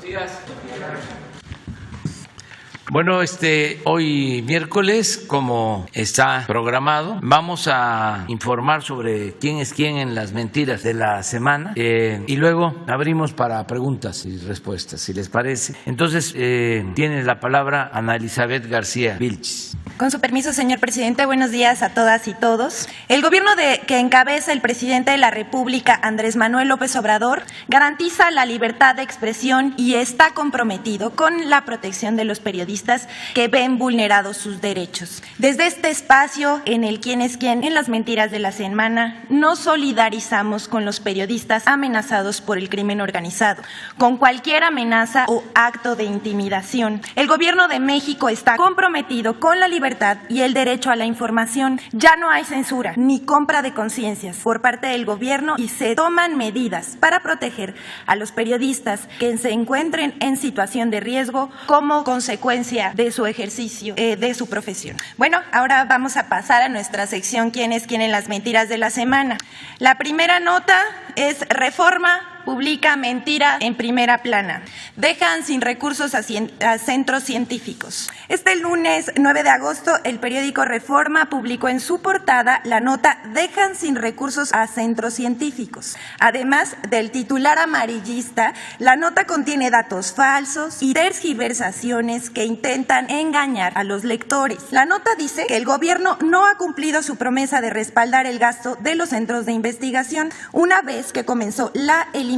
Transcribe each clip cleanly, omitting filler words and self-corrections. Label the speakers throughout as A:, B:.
A: días. Bueno, hoy miércoles, como está programado, vamos a informar sobre quién es quién en las mentiras de la semana y luego abrimos para preguntas y respuestas, si les parece. Entonces, tiene la palabra Ana Elizabeth García Vilchis.
B: Con su permiso, señor presidente, buenos días a todas y todos. El gobierno que encabeza el presidente de la República, Andrés Manuel López Obrador, garantiza la libertad de expresión y está comprometido con la protección de los periodistas que ven vulnerados sus derechos. Desde este espacio, en el quién es quién, en las mentiras de la semana, nos solidarizamos con los periodistas amenazados por el crimen organizado, con cualquier amenaza o acto de intimidación. El gobierno de México está comprometido con la libertad y el derecho a la información. Ya no hay censura ni compra de conciencias por parte del gobierno y se toman medidas para proteger a los periodistas que se encuentren en situación de riesgo como consecuencia de su ejercicio de su profesión. Bueno, ahora vamos a pasar a nuestra sección ¿Quién es quién en las mentiras de la semana? La primera nota es Reforma publica mentira en primera plana. Dejan sin recursos a centros científicos. Este lunes 9 de agosto, el periódico Reforma publicó en su portada la nota Dejan sin recursos a centros científicos. Además del titular amarillista, la nota contiene datos falsos y tergiversaciones que intentan engañar a los lectores. La nota dice que el gobierno no ha cumplido su promesa de respaldar el gasto de los centros de investigación una vez que comenzó la eliminación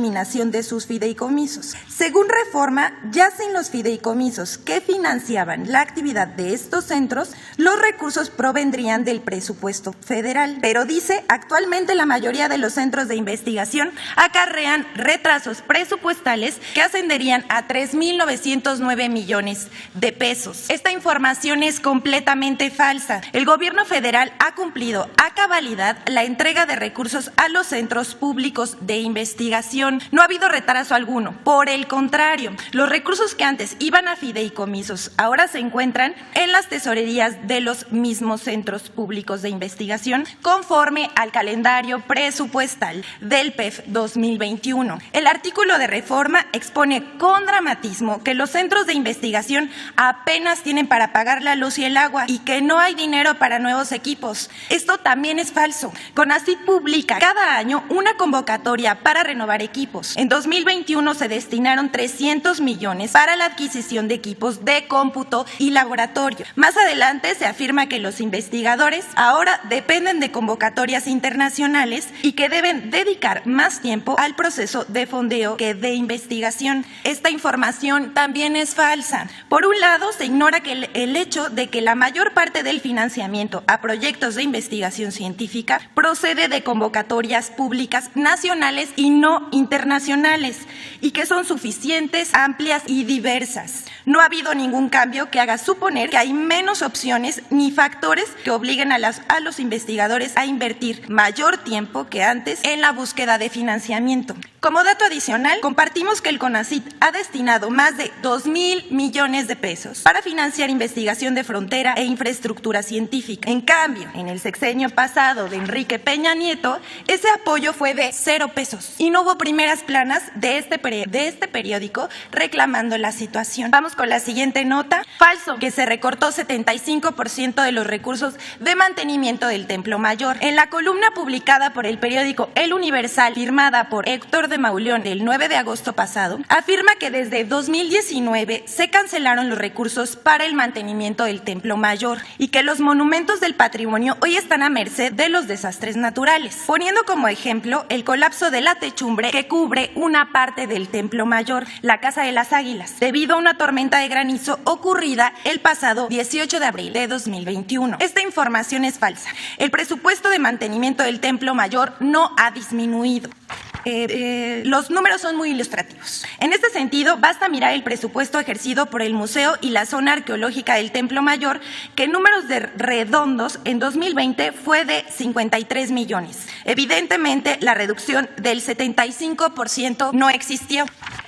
B: de sus fideicomisos. Según Reforma, ya sin los fideicomisos que financiaban la actividad de estos centros, los recursos provendrían del presupuesto federal. Pero dice, actualmente la mayoría de los centros de investigación acarrean retrasos presupuestales que ascenderían a 3.909 millones de pesos. Esta información es completamente falsa. El gobierno federal ha cumplido a cabalidad la entrega de recursos a los centros públicos de investigación. No ha habido retraso alguno. Por el contrario, los recursos que antes iban a fideicomisos ahora se encuentran en las tesorerías de los mismos centros públicos de investigación conforme al calendario presupuestal del PEF 2021. El artículo de Reforma expone con dramatismo que los centros de investigación apenas tienen para pagar la luz y el agua y que no hay dinero para nuevos equipos. Esto también es falso. CONACYT publica cada año una convocatoria para renovar equipos. En 2021 se destinaron 300 millones para la adquisición de equipos de cómputo y laboratorio. Más adelante se afirma que los investigadores ahora dependen de convocatorias internacionales y que deben dedicar más tiempo al proceso de fondeo que de investigación. Esta información también es falsa. Por un lado, se ignora que el hecho de que la mayor parte del financiamiento a proyectos de investigación científica procede de convocatorias públicas nacionales y no internacionales y que son suficientes, amplias y diversas. No ha habido ningún cambio que haga suponer que hay menos opciones ni factores que obliguen a los investigadores a invertir mayor tiempo que antes en la búsqueda de financiamiento. Como dato adicional, compartimos que el CONACYT ha destinado más de 2.000 millones de pesos para financiar investigación de frontera e infraestructura científica. En cambio, en el sexenio pasado de Enrique Peña Nieto, ese apoyo fue de 0 pesos y no hubo primeras planas de este periódico reclamando la situación. Vamos con la siguiente nota. Falso, que se recortó 75% de los recursos de mantenimiento del Templo Mayor. En la columna publicada por el periódico El Universal, firmada por Héctor de Mauleón el 9 de agosto pasado, afirma que desde 2019 se cancelaron los recursos para el mantenimiento del Templo Mayor y que los monumentos del patrimonio hoy están a merced de los desastres naturales, poniendo como ejemplo el colapso de la techumbre que cubre una parte del Templo Mayor, la Casa de las Águilas, debido a una tormenta de granizo ocurrida el pasado 18 de abril de 2021. Esta información es falsa. El presupuesto de mantenimiento del Templo Mayor no ha disminuido. Los números son muy ilustrativos. En este sentido, basta mirar el presupuesto ejercido por el Museo y la Zona Arqueológica del Templo Mayor, que en números redondos en 2020 fue de 53 millones. Evidentemente, la reducción del 75% no existió.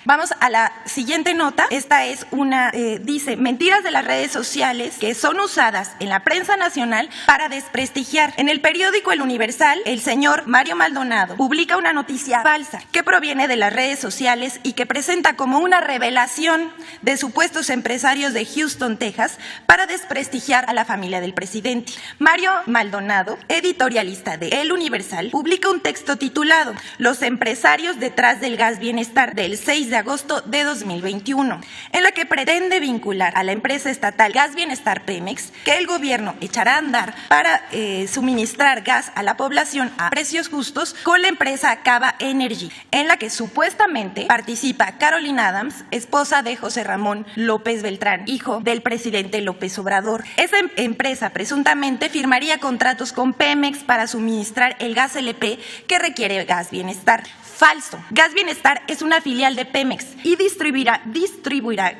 B: Vamos a la siguiente nota. Esta es una, dice, mentiras de las redes sociales que son usadas en la prensa nacional para desprestigiar. En el periódico El Universal, el señor Mario Maldonado publica una noticia falsa que proviene de las redes sociales y que presenta como una revelación de supuestos empresarios de Houston, Texas, para desprestigiar a la familia del presidente. Mario Maldonado, editorialista de El Universal, publica un texto titulado Los empresarios detrás del gas bienestar del 6 de agosto de 2021, en la que pretende vincular a la empresa estatal Gas Bienestar Pemex, que el gobierno echará a andar para suministrar gas a la población a precios justos, con la empresa Cava Energy, en la que supuestamente participa Carolina Adams, esposa de José Ramón López Beltrán, hijo del presidente López Obrador. Esa empresa presuntamente firmaría contratos con Pemex para suministrar el gas LP que requiere Gas Bienestar. Falso. Gas Bienestar es una filial de Pemex y distribuirá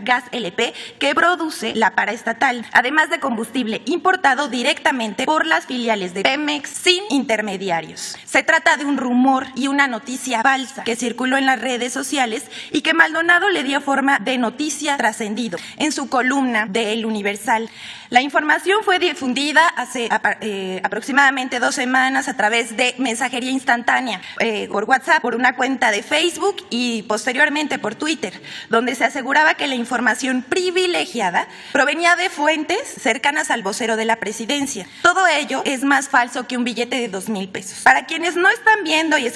B: gas LP que produce la paraestatal, además de combustible importado directamente por las filiales de Pemex sin intermediarios. Se trata de un rumor y una noticia falsa que circuló en las redes sociales y que Maldonado le dio forma de noticia trascendido en su columna de El Universal. La información fue difundida hace aproximadamente 2 semanas a través de mensajería instantánea por WhatsApp, por una cuenta de Facebook y posteriormente por Twitter, donde se aseguraba que la información privilegiada provenía de fuentes cercanas al vocero de la presidencia. Todo ello es más falso que un billete de 2,000 pesos. Para quienes no están viendo y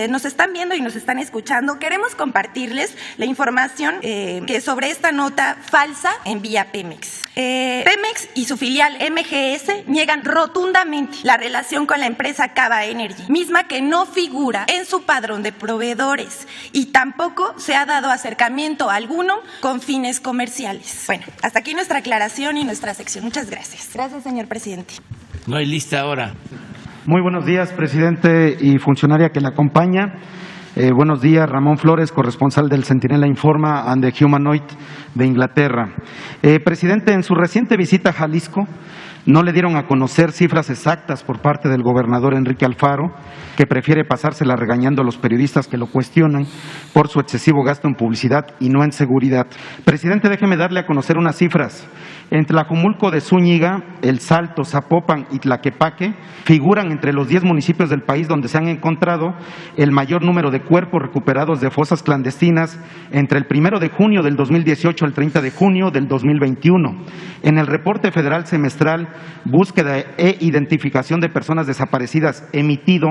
B: nos están viendo y nos están escuchando, queremos compartirles la información que sobre esta nota falsa envía Pemex. Pemex y su filial MGS niegan rotundamente la relación con la empresa Cava Energy, misma que no figura en su padrón de proveedores y tampoco se ha dado acercamiento alguno con fines comerciales. Bueno, hasta aquí nuestra aclaración y nuestra sección. Muchas gracias. Gracias, señor presidente.
A: No hay lista ahora.
C: Muy buenos días, presidente y funcionaria que le acompaña. Buenos días, Ramón Flores, corresponsal del Centinela Informa and the Humanoid de Inglaterra. Presidente, en su reciente visita a Jalisco, no le dieron a conocer cifras exactas por parte del gobernador Enrique Alfaro, que prefiere pasársela regañando a los periodistas que lo cuestionan por su excesivo gasto en publicidad y no en seguridad. Presidente, déjeme darle a conocer unas cifras. En Tlajumulco de Zúñiga, El Salto, Zapopan y Tlaquepaque figuran entre los 10 municipios del país donde se han encontrado el mayor número de cuerpos recuperados de fosas clandestinas entre el 1 de junio del 2018 al 30 de junio del 2021. En el reporte federal semestral Búsqueda e Identificación de Personas Desaparecidas emitido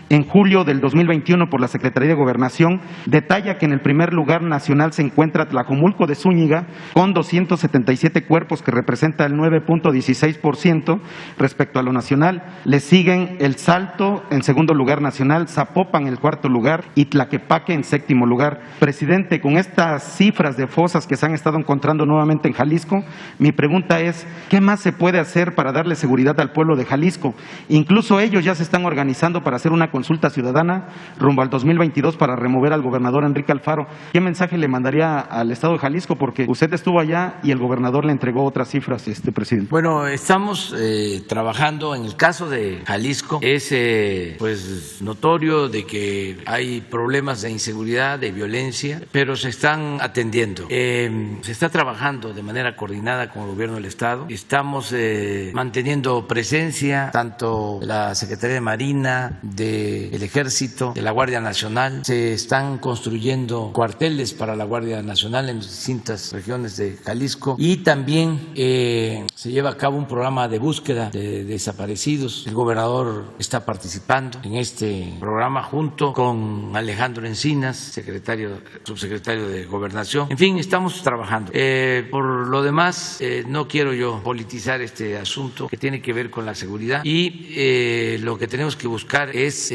C: en julio del 2021 por la Secretaría de Gobernación, detalla que en el primer lugar nacional se encuentra Tlajumulco de Zúñiga con 277 cuerpos que representa el 9.16% respecto a lo nacional. Le siguen El Salto en segundo lugar nacional, Zapopan en el cuarto lugar y Tlaquepaque en séptimo lugar. Presidente, con estas cifras de fosas que se han estado encontrando nuevamente en Jalisco, mi pregunta es, ¿qué más se puede hacer para darle seguridad al pueblo de Jalisco? Incluso ellos ya se están organizando para hacer una consulta ciudadana rumbo al 2022 para remover al gobernador Enrique Alfaro. ¿Qué mensaje le mandaría al estado de Jalisco? Porque usted estuvo allá y el gobernador le entregó otras cifras, presidente.
A: Bueno, estamos trabajando. En el caso de Jalisco es pues notorio de que hay problemas de inseguridad, de violencia, pero se están atendiendo. Se está trabajando de manera coordinada con el gobierno del estado. Estamos manteniendo presencia tanto de la Secretaría de Marina, del Ejército, de la Guardia Nacional. Se están construyendo cuarteles para la Guardia Nacional en distintas regiones de Jalisco y también se lleva a cabo un programa de búsqueda de desaparecidos. El gobernador está participando en este programa junto con Alejandro Encinas, subsecretario de Gobernación. En fin, estamos trabajando. Por lo demás, no quiero yo politizar este asunto que tiene que ver con la seguridad y lo que tenemos que buscar es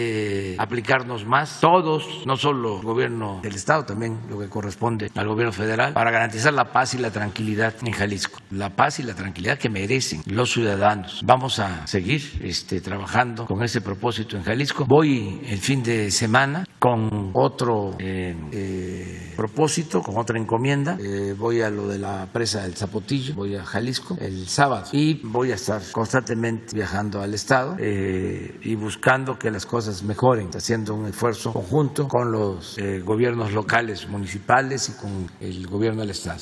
A: aplicarnos más todos, no solo el gobierno del estado, también lo que corresponde al gobierno federal, para garantizar la paz y la tranquilidad en Jalisco. La paz y la tranquilidad que merecen los ciudadanos. Vamos a seguir trabajando con ese propósito en Jalisco. Voy el fin de semana con otro propósito, con otra encomienda. Voy a lo de la presa del Zapotillo, voy a Jalisco el sábado y voy a estar constantemente viajando al estado y buscando que las cosas mejoren, haciendo un esfuerzo conjunto con los gobiernos locales, municipales y con el gobierno del estado.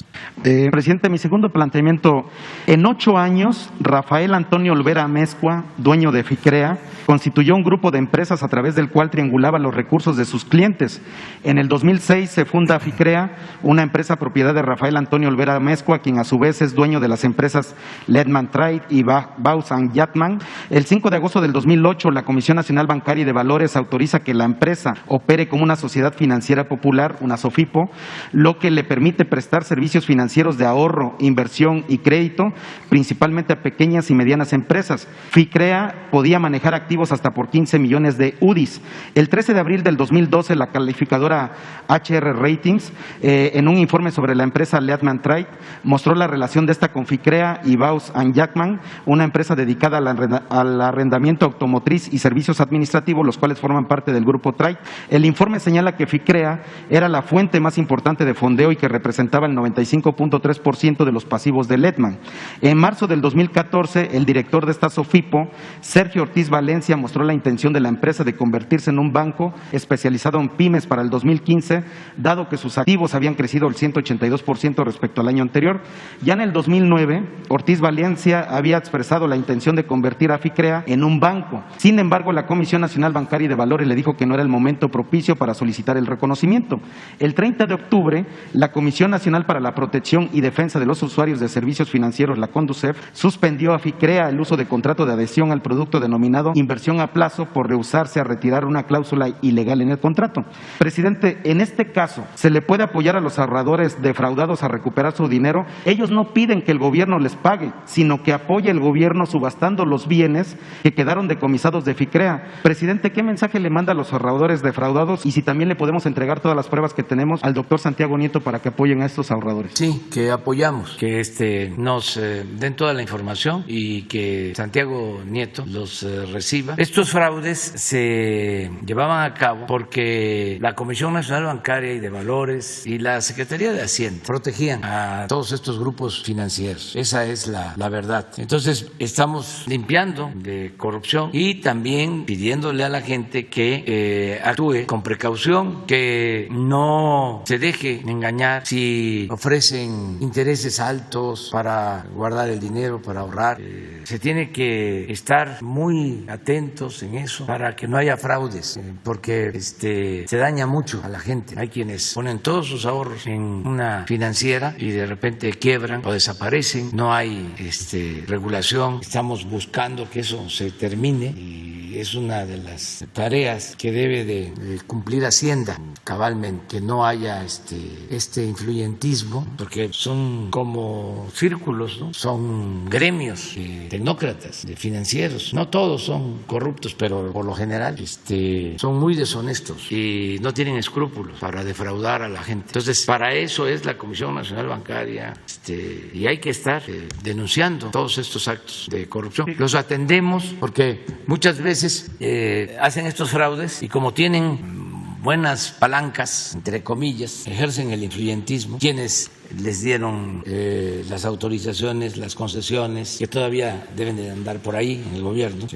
C: Presidente, mi segundo planteamiento: en 8 años, Rafael Antonio Olvera Amezcua, dueño de FICREA, constituyó un grupo de empresas a través del cual triangulaba los recursos de sus clientes. En el 2006 se funda FICREA, una empresa propiedad de Rafael Antonio Olvera Amezcua, quien a su vez es dueño de las empresas Lehman Trade y Baus & Yatman. El 5 de agosto del 2008, la Comisión Nacional Bancaria y de Valores autoriza que la empresa opere como una sociedad financiera popular, una SOFIPO, lo que le permite prestar servicios financieros de ahorro, inversión y crédito, principalmente a pequeñas y medianas empresas. FICREA podía manejar activos hasta por 15 millones de UDIs. El 13 de abril del 2012, la calificadora HR Ratings, en un informe sobre la empresa Lehman Trade, mostró la relación de esta con FICREA y Baus & Yatman, una empresa dedicada al arrendamiento automotriz y servicios administrativos, los cuales forman parte del grupo Trade. El informe señala que FICREA era la fuente más importante de fondeo y que representaba el 95.3% de los pasivos de Lehman. En marzo del 2014, el director de esta SOFIPO, Sergio Ortiz Valencia, mostró la intención de la empresa de convertirse en un banco especializado en pymes para el 2015, dado que sus activos habían crecido el 182% respecto al año anterior. Ya en el 2009, Ortiz Valencia había expresado la intención de convertir a FICREA en un banco. Sin embargo, la Comisión Nacional Bancaria y de Valores le dijo que no era el momento propicio para solicitar el reconocimiento. El 30 de octubre, la Comisión Nacional para la Protección y Defensa de los Usuarios de Servicios Financieros, la CONDUCEF, suspendió a FICREA el uso de contrato de adhesión al producto denominado inversión a plazo por rehusarse a retirar una cláusula ilegal en el contrato. Presidente, en este caso, ¿se le puede apoyar a los ahorradores defraudados a recuperar su dinero? Ellos no piden que el gobierno les pague, sino que apoye el gobierno subastando los bienes que quedaron decomisados de FICREA. Presidente, ¿qué mensaje le manda a los ahorradores defraudados? Y si también le podemos entregar todas las pruebas que tenemos al doctor Santiago Nieto para que apoyen a estos ahorradores.
A: Sí, que apoyamos, que nos den toda la información y que Santiago Nieto los reciba. Estos fraudes se llevaban a cabo porque la Comisión Nacional Bancaria y de Valores y la Secretaría de Hacienda protegían a todos estos grupos financieros. Esa es la verdad. Entonces, estamos limpiando de corrupción y también pidiéndole a la gente que actúe con precaución, que no se deje engañar si ofrecen intereses altos para guardar el dinero, para ahorrar. Se tiene que estar muy atentos en eso para que no haya fraudes, porque se daña mucho a la gente. Hay quienes ponen todos sus ahorros en una financiera y de repente quiebran o desaparecen. No hay regulación. Estamos buscando que eso se termine y es una de las tareas que debe de cumplir Hacienda cabalmente, que no haya este influyentismo, porque son como círculos, ¿no? Son gremios de tecnócratas, de financieros. No todos son corruptos, pero por lo general son muy deshonestos y no tienen escrúpulos para defraudar a la gente. Entonces, para eso es la Comisión Nacional Bancaria y hay que estar denunciando todos estos actos de corrupción. Los atendemos porque muchas veces hacen estos fraudes y como tienen buenas palancas, entre comillas, ejercen el influyentismo, quienes les dieron las autorizaciones, las concesiones, que todavía deben de andar por ahí en el gobierno,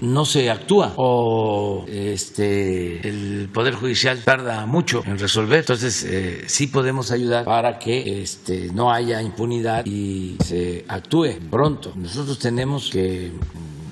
A: no se actúa o el Poder Judicial tarda mucho en resolver. Entonces, sí podemos ayudar para que no haya impunidad y se actúe pronto. Nosotros tenemos que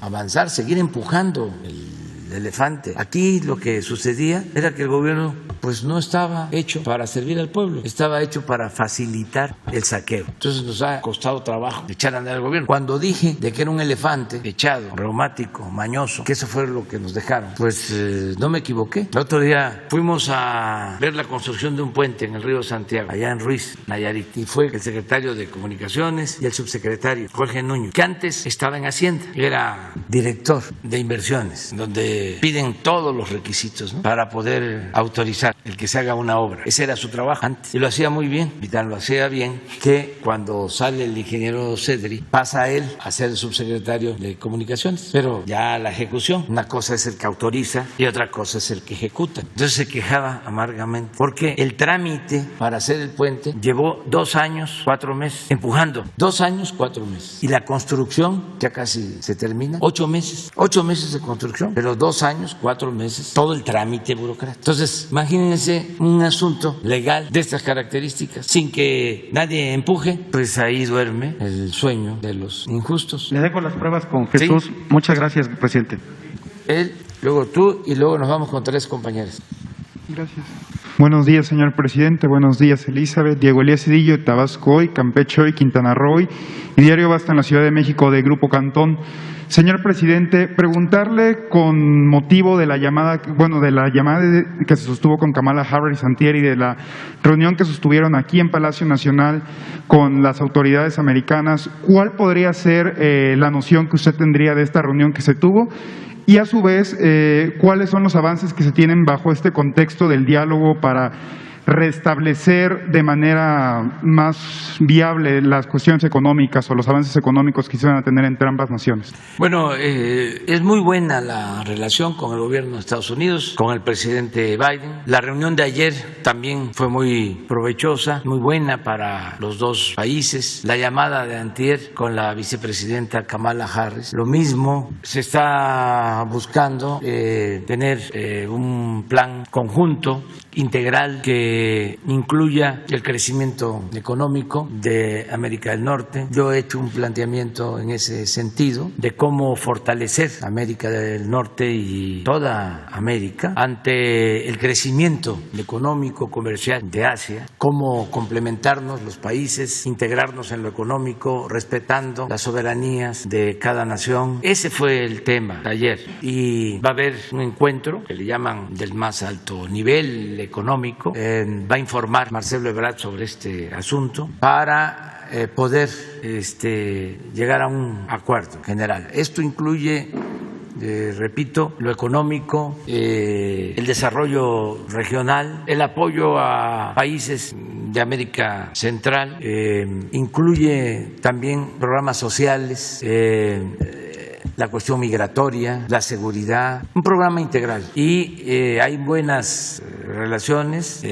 A: avanzar, seguir empujando el elefante. Aquí lo que sucedía era que el gobierno pues no estaba hecho para servir al pueblo, estaba hecho para facilitar el saqueo. Entonces nos ha costado trabajo echar a andar al gobierno. Cuando dije de que era un elefante echado, reumático, mañoso, que eso fue lo que nos dejaron, pues no me equivoqué. El otro día fuimos a ver la construcción de un puente en el río Santiago, allá en Ruiz, Nayarit, y fue el secretario de Comunicaciones y el subsecretario Jorge Núñez, que antes estaba en Hacienda, era director de inversiones, donde piden todos los requisitos, ¿no?, para poder autorizar buscar el que se haga una obra. Ese era su trabajo antes y lo hacía muy bien. Y tan lo hacía bien que cuando sale el ingeniero Cedri pasa a él a ser el subsecretario de Comunicaciones. Pero ya la ejecución, una cosa es el que autoriza y otra cosa es el que ejecuta. Entonces se quejaba amargamente porque el trámite para hacer el puente llevó 2 años, 4 meses, empujando 2 años, 4 meses. Y la construcción ya casi se termina, 8 meses. 8 meses de construcción, pero 2 años, 4 meses, todo el trámite burocrático. Entonces, imagínense un asunto legal de estas características, sin que nadie empuje, pues ahí duerme el sueño de los injustos.
C: Le dejo las pruebas con Jesús.
A: Sí.
C: Muchas gracias, presidente.
A: Él, luego tú y luego nos vamos con 3 compañeros.
D: Gracias. Buenos días, señor presidente. Buenos días, Elizabeth. Diego Elías Cedillo, de Tabasco hoy, Campeche hoy, Quintana Roo hoy, y Diario Basta en la Ciudad de México de Grupo Cantón. Señor presidente, preguntarle con motivo de la llamada que se sostuvo con Kamala Harris antier y de la reunión que sostuvieron aquí en Palacio Nacional con las autoridades americanas, ¿cuál podría ser la noción que usted tendría de esta reunión que se tuvo? Y a su vez, ¿cuáles son los avances que se tienen bajo este contexto del diálogo para restablecer de manera más viable las cuestiones económicas o los avances económicos que se van a tener entre ambas naciones?
A: Bueno, es muy buena la relación con el gobierno de Estados Unidos, con el presidente Biden. La reunión de ayer también fue muy provechosa, muy buena para los dos países. La llamada de antier con la vicepresidenta Kamala Harris, lo mismo. Se está buscando tener un plan conjunto, integral, que incluya el crecimiento económico de América del Norte. Yo he hecho un planteamiento en ese sentido de cómo fortalecer América del Norte y toda América ante el crecimiento económico, comercial de Asia, cómo complementarnos los países, integrarnos en lo económico, respetando las soberanías de cada nación. Ese fue el tema de ayer y va a haber un encuentro que le llaman del más alto nivel económico. Va a informar Marcelo Ebrard sobre este asunto para poder llegar a un acuerdo general. Esto incluye, repito, lo económico, el desarrollo regional, el apoyo a países de América Central, incluye también programas sociales, la cuestión migratoria, la seguridad, un programa integral. Y hay buenas relaciones,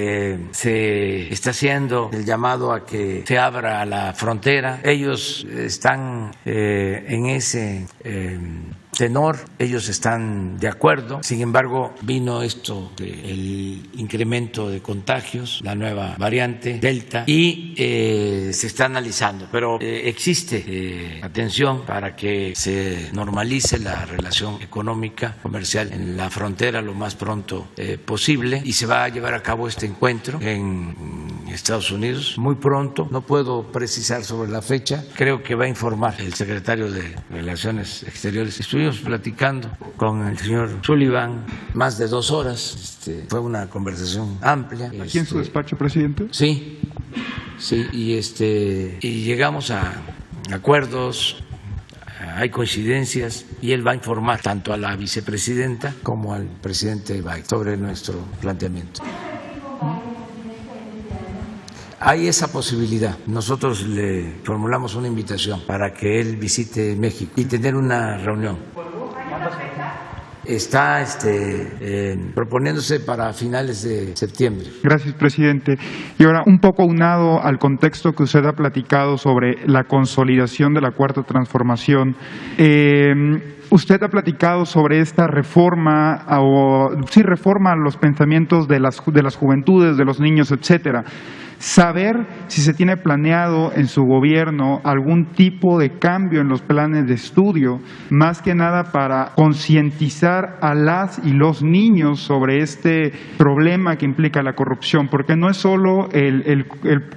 A: se está haciendo el llamado a que se abra la frontera. Ellos están en ese tenor, ellos están de acuerdo. Sin embargo, vino esto del incremento de contagios, la nueva variante Delta, y se está analizando, pero existe atención para que se normalice la relación económica, comercial en la frontera lo más pronto posible, y se va a llevar a cabo este encuentro en Estados Unidos muy pronto. No puedo precisar sobre la fecha, creo que va a informar el secretario de Relaciones Exteriores. Estuvimos platicando con el señor Sullivan más de 2 horas, fue una conversación amplia.
D: ¿Aquí en su despacho, presidente?
A: Sí, y llegamos a acuerdos, hay coincidencias, y él va a informar tanto a la vicepresidenta como al presidente Biden sobre nuestro planteamiento. Hay esa posibilidad. Nosotros le formulamos una invitación para que él visite México y tener una reunión. Está proponiéndose para finales de septiembre.
D: Gracias, presidente. Y ahora, un poco aunado al contexto que usted ha platicado sobre la consolidación de la Cuarta Transformación, usted ha platicado sobre esta reforma, reforma a los pensamientos de las juventudes, de los niños, etcétera. Saber si se tiene planeado en su gobierno algún tipo de cambio en los planes de estudio, más que nada para concientizar a las y los niños sobre este problema que implica la corrupción, porque no es solo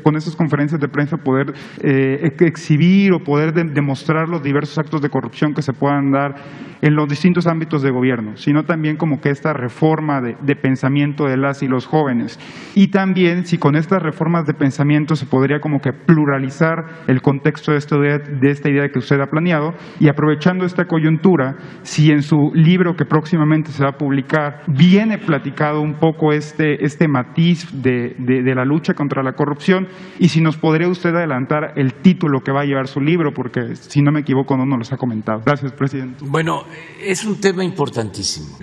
D: con esas conferencias de prensa poder exhibir o poder demostrar los diversos actos de corrupción que se puedan dar en los distintos ámbitos de gobierno, sino también como que esta reforma de pensamiento de las y los jóvenes. Y también si con esta reforma formas de pensamiento se podría como que pluralizar el contexto de esta idea que usted ha planeado, y aprovechando esta coyuntura, si en su libro que próximamente se va a publicar viene platicado un poco este matiz de la lucha contra la corrupción, y si nos podría usted adelantar el título que va a llevar su libro, porque si no me equivoco no nos los ha comentado. Gracias, presidente.
A: Bueno, es un tema importantísimo.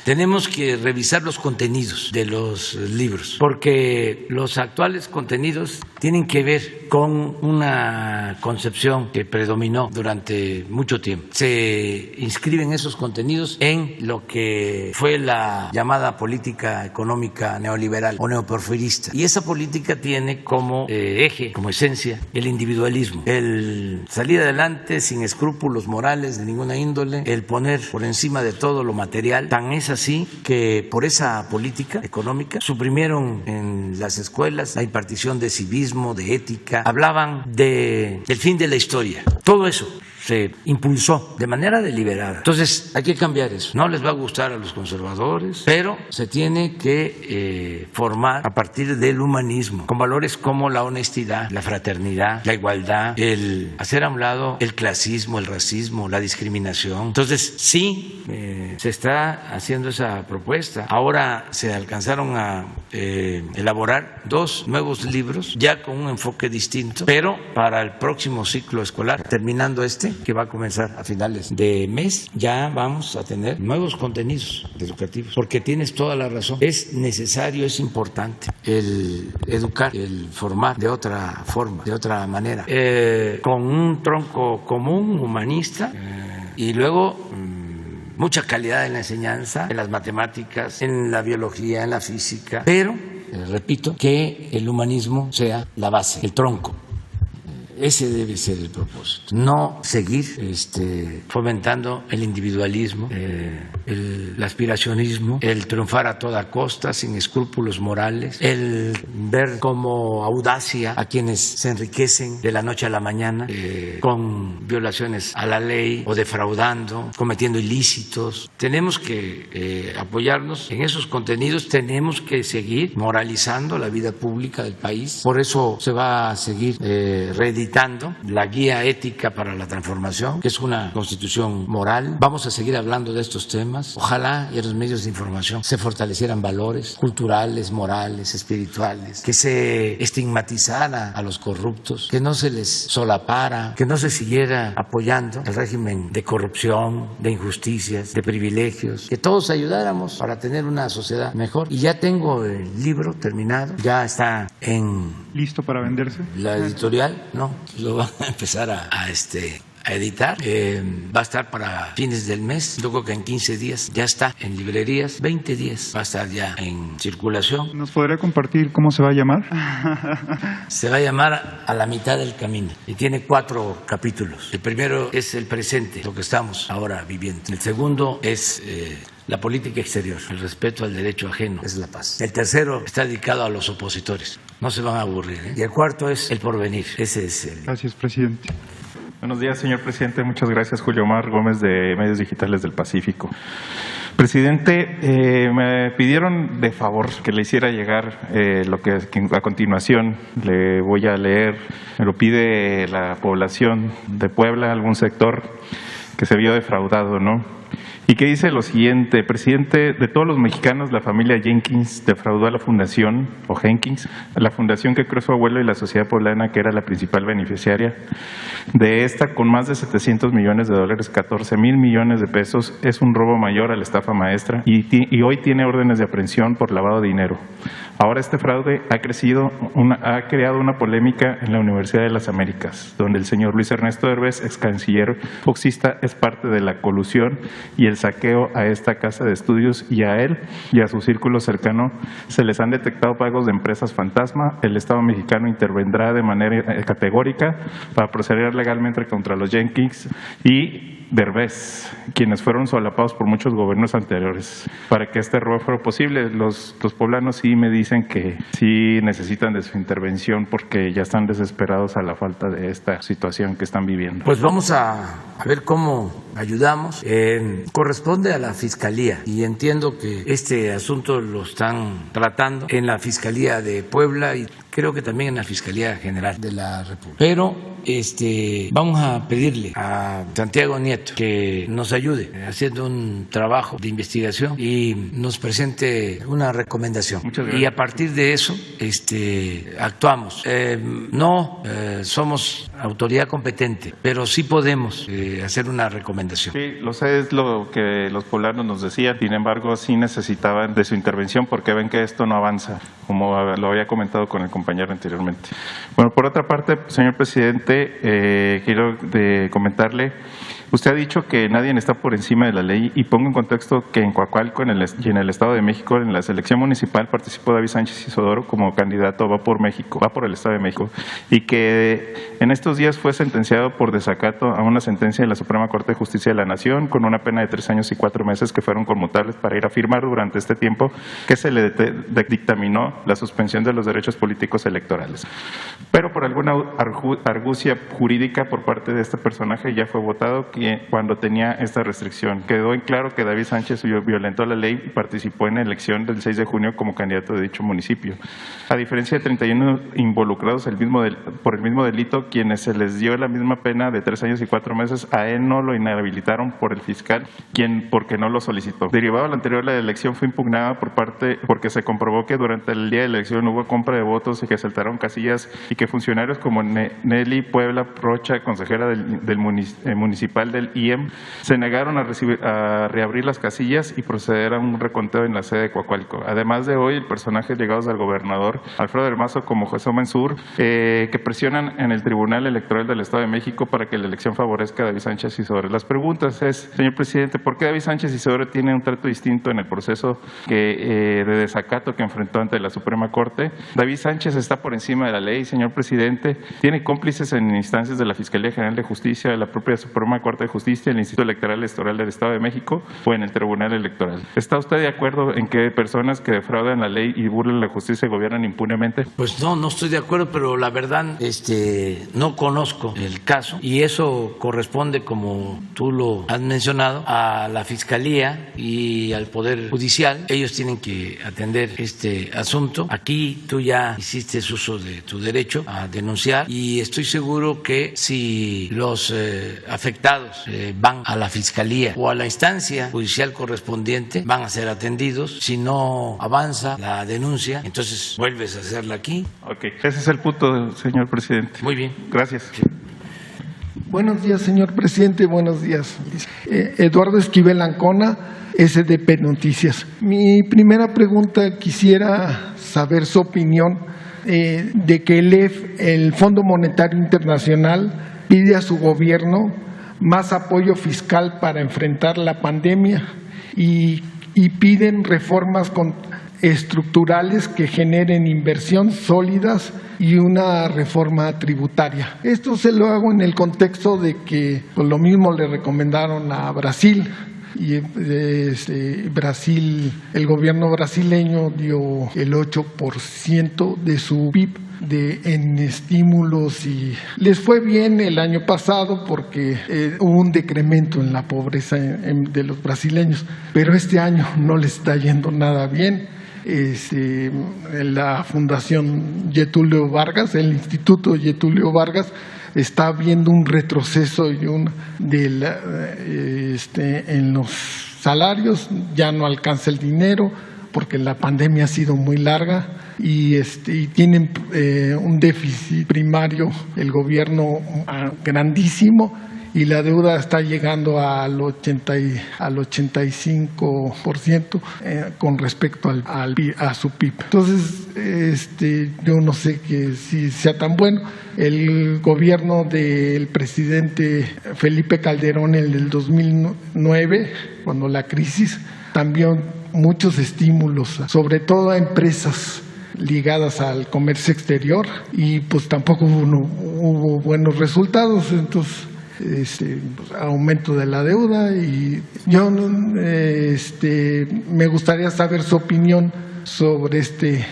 A: Tenemos que revisar los contenidos de los libros, porque los actuales contenidos tienen que ver con una concepción que predominó durante mucho tiempo. Se inscriben esos contenidos en lo que fue la llamada política económica neoliberal o neoporfirista, y esa política tiene como eje, como esencia, el individualismo, el salir adelante sin escrúpulos morales de ninguna índole, el poner por encima de todo lo material. Tan es así que por esa política económica suprimieron en las escuelas la impartición de civismo, de ética, hablaban del fin de la historia. Todo eso se impulsó de manera deliberada. Entonces hay que cambiar eso. No les va a gustar a los conservadores, pero se tiene que formar a partir del humanismo, con valores como la honestidad, la fraternidad, la igualdad, el hacer a un lado el clasismo, el racismo, la discriminación. Entonces sí, se está haciendo esa propuesta. Ahora se alcanzaron a elaborar 2 nuevos libros, ya con un enfoque distinto, pero para el próximo ciclo escolar, terminando que va a comenzar a finales de mes, ya vamos a tener nuevos contenidos educativos, porque tienes toda la razón. Es necesario, es importante el educar, el formar de otra forma, de otra manera, con un tronco común, humanista, y luego mucha calidad en la enseñanza, en las matemáticas, en la biología, en la física, pero, repito, que el humanismo sea la base, el tronco. Ese debe ser el propósito, no seguir fomentando el individualismo, el aspiracionismo, el triunfar a toda costa, sin escrúpulos morales, el ver como audacia a quienes se enriquecen de la noche a la mañana con violaciones a la ley o defraudando, cometiendo ilícitos. Tenemos que apoyarnos en esos contenidos, tenemos que seguir moralizando la vida pública del país. Por eso se va a seguir reeditando la guía ética para la transformación, que es una constitución moral. Vamos a seguir hablando de estos temas. Ojalá y en los medios de información se fortalecieran valores culturales, morales, espirituales, que se estigmatizara a los corruptos, que no se les solapara, que no se siguiera apoyando el régimen de corrupción, de injusticias, de privilegios, que todos ayudáramos para tener una sociedad mejor. Y ya tengo el libro terminado, ya está
D: ¿listo para venderse?
A: La editorial, no, lo van a empezar a editar. Va a estar para fines del mes. Yo creo que en 15 días ya está en librerías. 20 días va a estar ya en circulación.
D: ¿Nos podría compartir cómo se va a llamar?
A: Se va a llamar A la mitad del camino y tiene 4 capítulos. El primero es el presente, lo que estamos ahora viviendo. El segundo es la política exterior, el respeto al derecho ajeno, es la paz. El tercero está dedicado a los opositores. No se van a aburrir, ¿eh? Y el cuarto es el porvenir. Ese es el...
D: Gracias, presidente.
E: Buenos días, señor presidente. Muchas gracias. Julio Omar Gómez, de Medios Digitales del Pacífico. Presidente, me pidieron de favor que le hiciera llegar lo que a continuación le voy a leer. Me lo pide la población de Puebla, algún sector que se vio defraudado, ¿no? Y que dice lo siguiente: presidente, de todos los mexicanos, la familia Jenkins defraudó a la fundación, o Jenkins, la fundación que creó su abuelo y la sociedad poblana, que era la principal beneficiaria de esta, con más de $700 millones, 14,000 millones de pesos. Es un robo mayor a la estafa maestra y hoy tiene órdenes de aprehensión por lavado de dinero. Ahora este fraude ha creado una polémica en la Universidad de las Américas, donde el señor Luis Ernesto Derbez, ex canciller foxista, es parte de la colusión y el saqueo a esta casa de estudios, y a él y a su círculo cercano se les han detectado pagos de empresas fantasma. El Estado mexicano intervendrá de manera categórica para proceder legalmente contra los Jenkins y Derbez, quienes fueron solapados por muchos gobiernos anteriores. Para que este error fuera posible, los poblanos sí me dicen que sí necesitan de su intervención porque ya están desesperados a la falta de esta situación que están viviendo.
A: Pues vamos a ver cómo ayudamos. Corresponde a la Fiscalía y entiendo que este asunto lo están tratando en la Fiscalía de Puebla y creo que también en la Fiscalía General de la República. Pero vamos a pedirle a Santiago Nieto que nos ayude haciendo un trabajo de investigación y nos presente una recomendación.
E: Muchas gracias.
A: Y a partir de eso actuamos. No somos autoridad competente, pero sí podemos hacer una recomendación.
E: Sí, lo sé, es lo que los poblanos nos decían. Sin embargo, sí necesitaban de su intervención porque ven que esto no avanza, como lo había comentado con el compañero anteriormente. Bueno, por otra parte, señor presidente, quiero comentarle, usted ha dicho que nadie está por encima de la ley y pongo en contexto que en Coacalco y en el Estado de México, en la selección municipal, participó David Sánchez Isidoro como candidato va por el Estado de México, y que en estos días fue sentenciado por desacato a una sentencia de la Suprema Corte de Justicia de la Nación con una pena de 3 años y 4 meses que fueron conmutables para ir a firmar durante este tiempo que se le dictaminó la suspensión de los derechos políticos electorales. Pero por alguna argucia jurídica por parte de este personaje ya fue votado cuando tenía esta restricción. Quedó en claro que David Sánchez violentó la ley y participó en la elección del 6 de junio como candidato de dicho municipio. A diferencia de 31 involucrados por el mismo delito, quienes se les dio la misma pena de 3 años y 4 meses, a él no lo inhabilitaron por el fiscal, porque no lo solicitó. Derivado de lo anterior, la elección fue impugnada porque se comprobó que durante el día de la elección hubo compra de votos y que saltaron casillas y que funcionarios como Nelly Puebla Rocha, consejera del municipal del IEM, se negaron a reabrir las casillas y proceder a un reconteo en la sede de Coacalco. Además de hoy, el personaje llegados al gobernador Alfredo del Mazo como José Mansur, que presionan en el Tribunal Electoral del Estado de México para que la elección favorezca a David Sánchez Isidoro. Las preguntas es, señor presidente, ¿por qué David Sánchez Isidoro tiene un trato distinto en el proceso de desacato que enfrentó ante la Suprema Corte? David Sánchez está por encima de la ley, señor presidente, tiene cómplices en instancias de la Fiscalía General de Justicia, de la propia Suprema Corte de Justicia, el Instituto Electoral del Estado de México o en el Tribunal Electoral. ¿Está usted de acuerdo en que personas que defraudan la ley y burlan la justicia gobiernan impunemente?
A: Pues no estoy de acuerdo, pero la verdad no conozco el caso y eso corresponde, como tú lo has mencionado, a la Fiscalía y al Poder Judicial. Ellos tienen que atender este asunto. Aquí tú ya hiciste uso de tu derecho a denunciar y estoy seguro que si los afectados van a la Fiscalía o a la instancia judicial correspondiente, van a ser atendidos. Si no avanza la denuncia, entonces vuelves a hacerla aquí.
E: Ok, ese es el punto, señor presidente.
A: Muy bien.
E: Gracias.
F: Buenos días, señor presidente. Buenos días. Eduardo Esquivel Ancona, SDP Noticias. Mi primera pregunta, quisiera saber su opinión de que el Fondo Monetario Internacional pide a su gobierno más apoyo fiscal para enfrentar la pandemia y piden reformas estructurales que generen inversión sólidas y una reforma tributaria. Esto se lo hago en el contexto de que pues, lo mismo le recomendaron a Brasil y Brasil, el gobierno brasileño dio el 8% de su PIB en estímulos y les fue bien el año pasado porque hubo un decremento en la pobreza de los brasileños, pero este año no les está yendo nada bien. La Fundación Getúlio Vargas, el Instituto Getúlio Vargas, está viendo un retroceso en los salarios, ya no alcanza el dinero porque la pandemia ha sido muy larga y tienen un déficit primario el gobierno grandísimo y la deuda está llegando al 85% con respecto a su PIB. Entonces, yo no sé si sea tan bueno. El gobierno del presidente Felipe Calderón, en el 2009, cuando la crisis, también muchos estímulos, sobre todo a empresas ligadas al comercio exterior y pues tampoco hubo buenos resultados. Entonces, aumento de la deuda, y yo me gustaría saber su opinión sobre este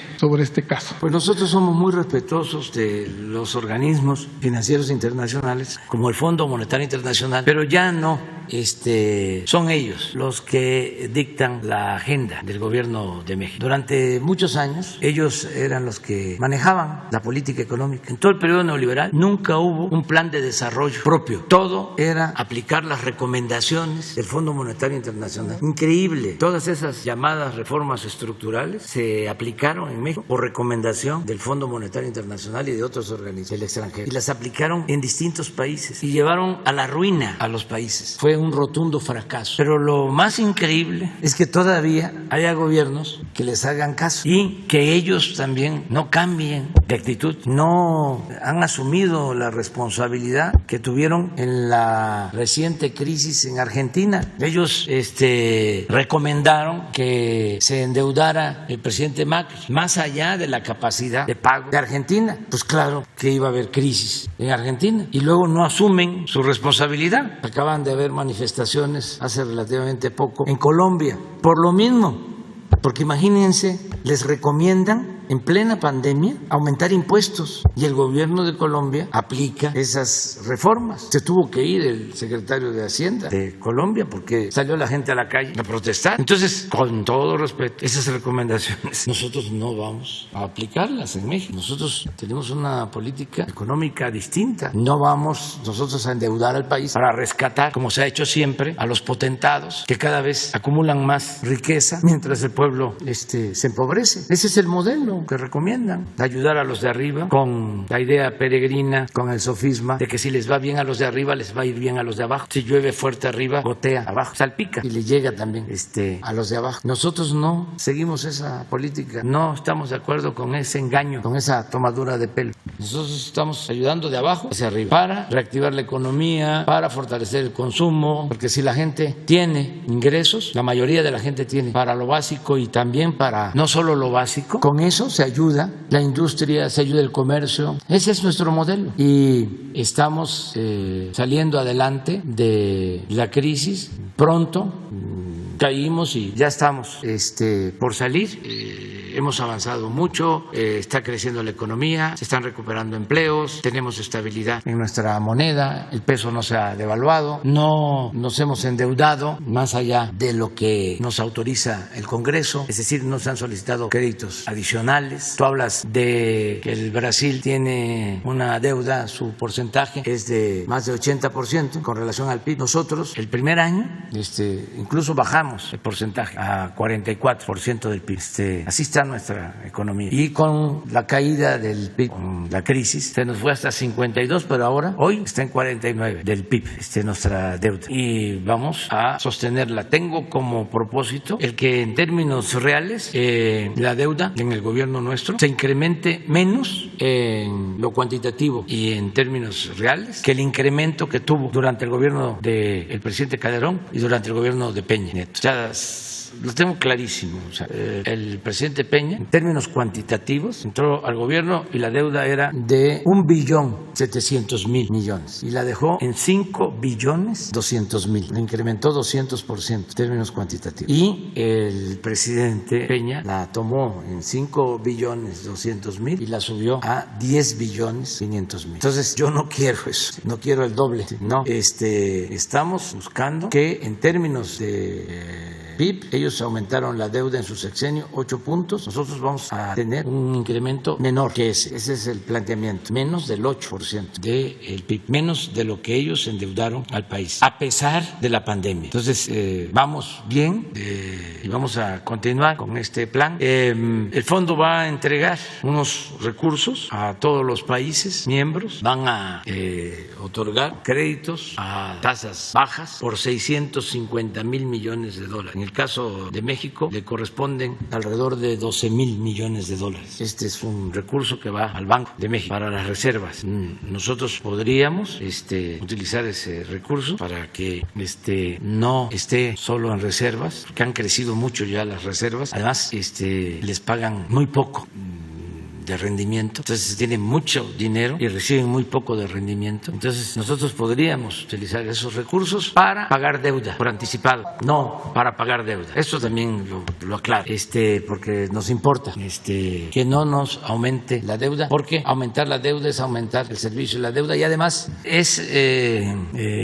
F: caso.
A: Pues nosotros somos muy respetuosos de los organismos financieros internacionales, como el Fondo Monetario Internacional, pero ya no son ellos los que dictan la agenda del gobierno de México. Durante muchos años ellos eran los que manejaban la política económica. En todo el periodo neoliberal nunca hubo un plan de desarrollo propio. Todo era aplicar las recomendaciones del Fondo Monetario Internacional. Increíble. Todas esas llamadas reformas estructurales se aplicaron en México por recomendación del Fondo Monetario Internacional y de otros organismos del extranjero. Y las aplicaron en distintos países y llevaron a la ruina a los países. Fue un rotundo fracaso. Pero lo más increíble es que todavía haya gobiernos que les hagan caso y que ellos también no cambien de actitud, no han asumido la responsabilidad que tuvieron en la reciente crisis en Argentina. Ellos recomendaron que se endeudara el presidente Macri más allá de la capacidad de pago de Argentina. Pues claro que iba a haber crisis en Argentina y luego no asumen su responsabilidad. Acaban de haber manifestaciones hace relativamente poco en Colombia por lo mismo, porque imagínense, les recomiendan en plena pandemia aumentar impuestos y el gobierno de Colombia aplica esas reformas. Se tuvo que ir el secretario de Hacienda de Colombia porque salió la gente a la calle a protestar. Entonces, con todo respeto, esas recomendaciones nosotros no vamos a aplicarlas en México. Nosotros tenemos una política económica distinta. No vamos nosotros a endeudar al país para rescatar, como se ha hecho siempre, a los potentados que cada vez acumulan más riqueza mientras el pueblo se empobrece. Ese es el modelo que recomiendan, ayudar a los de arriba con la idea peregrina, con el sofisma de que si les va bien a los de arriba, les va a ir bien a los de abajo. Si llueve fuerte arriba, gotea abajo, salpica y le llega también a los de abajo. Nosotros no seguimos esa política, no estamos de acuerdo con ese engaño, con esa tomadura de pelo. Nosotros estamos ayudando de abajo hacia arriba para reactivar la economía, para fortalecer el consumo, porque si la gente tiene ingresos, la mayoría de la gente tiene para lo básico y también para no solo lo básico, con eso se ayuda la industria, se ayuda el comercio. Ese es nuestro modelo y estamos saliendo adelante de la crisis. Pronto caímos y ya estamos por salir. Hemos avanzado mucho, está creciendo la economía, se están recuperando empleos, tenemos estabilidad en nuestra moneda, el peso no se ha devaluado, no nos hemos endeudado más allá de lo que nos autoriza el Congreso, es decir, no se han solicitado créditos adicionales. Tú hablas de que el Brasil tiene una deuda, su porcentaje es de más de 80% con relación al PIB. Nosotros, el primer año, incluso bajamos el porcentaje a 44% del PIB. Así está nuestra economía. Y con la caída del PIB, con la crisis, se nos fue hasta 52, pero ahora, hoy, está en 49 del PIB, nuestra deuda. Y vamos a sostenerla. Tengo como propósito el que en términos reales la deuda en el gobierno nuestro se incremente menos en lo cuantitativo y en términos reales que el incremento que tuvo durante el gobierno del presidente Calderón y durante el gobierno de Peña Nieto. Ya lo tengo clarísimo. El presidente Peña, en términos cuantitativos, entró al gobierno y la deuda era de 1.700.000 millones y la dejó en 5.200.000. La incrementó 200% en términos cuantitativos. Y el presidente Peña la tomó en 5.200.000 y la subió a 10.500.000. Entonces, yo no quiero eso, no quiero el doble. No, estamos buscando que en términos de PIB, ellos aumentaron la deuda en su sexenio 8 puntos, nosotros vamos a tener un incremento menor que ese es el planteamiento, menos del 8% del PIB, menos de lo que ellos endeudaron al país, a pesar de la pandemia. Entonces, vamos bien y vamos a continuar con este plan. El fondo va a entregar unos recursos a todos los países miembros, van a otorgar créditos a tasas bajas por 650,000 millones de dólares. En el caso de México le corresponden alrededor de 12,000 millones de dólares. Este es un recurso que va al Banco de México para las reservas. Nosotros podríamos utilizar ese recurso para que no esté solo en reservas, porque han crecido mucho ya las reservas. Además, les pagan muy poco de rendimiento, entonces tienen mucho dinero y reciben muy poco de rendimiento. Entonces nosotros podríamos utilizar esos recursos para pagar deuda por anticipado, no para pagar deuda. Eso también lo aclaro, porque nos importa que no nos aumente la deuda, porque aumentar la deuda es aumentar el servicio de la deuda y además es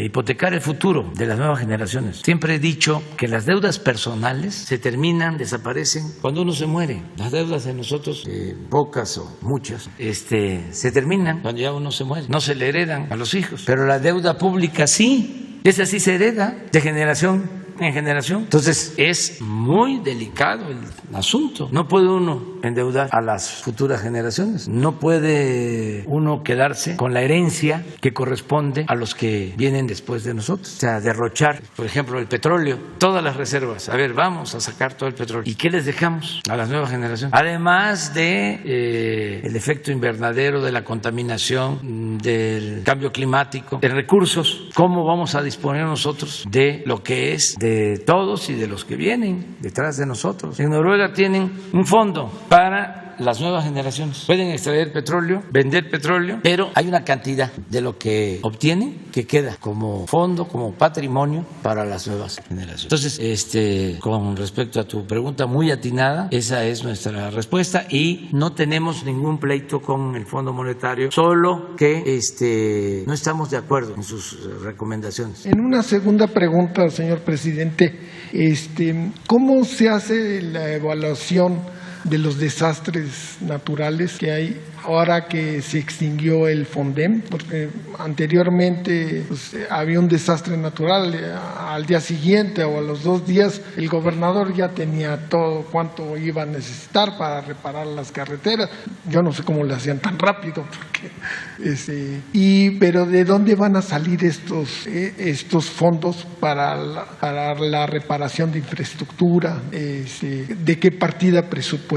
A: hipotecar el futuro de las nuevas generaciones. Siempre he dicho que las deudas personales se terminan, desaparecen cuando uno se muere. Las deudas de nosotros, pocas o muchas, se terminan cuando ya uno se muere. No se le heredan a los hijos, pero la deuda pública sí, esa sí se hereda de generación en generación. Entonces es muy delicado el asunto. No puede uno endeudar a las futuras generaciones. No puede uno quedarse con la herencia que corresponde a los que vienen después de nosotros. O sea, derrochar, por ejemplo, el petróleo, todas las reservas. A ver, vamos a sacar todo el petróleo. ¿Y qué les dejamos a las nuevas generaciones? Además de el efecto invernadero, de la contaminación, del cambio climático, de recursos, ¿cómo vamos a disponer nosotros de lo que es de todos y de los que vienen detrás de nosotros? En Noruega tienen un fondo para las nuevas generaciones. Pueden extraer petróleo, vender petróleo, pero hay una cantidad de lo que obtienen que queda como fondo, como patrimonio para las nuevas generaciones. Entonces, con respecto a tu pregunta muy atinada, esa es nuestra respuesta y no tenemos ningún pleito con el Fondo Monetario, solo que no estamos de acuerdo en sus recomendaciones.
F: En una segunda pregunta, señor presidente, ¿cómo se hace la evaluación de los desastres naturales que hay ahora que se extinguió el FONDEM? Porque anteriormente había un desastre natural, al día siguiente o a los 2 días el gobernador ya tenía todo cuánto iba a necesitar para reparar las carreteras. Yo no sé cómo lo hacían tan rápido, porque pero ¿de dónde van a salir estos fondos para la reparación de infraestructura? ¿De qué partida presupuestal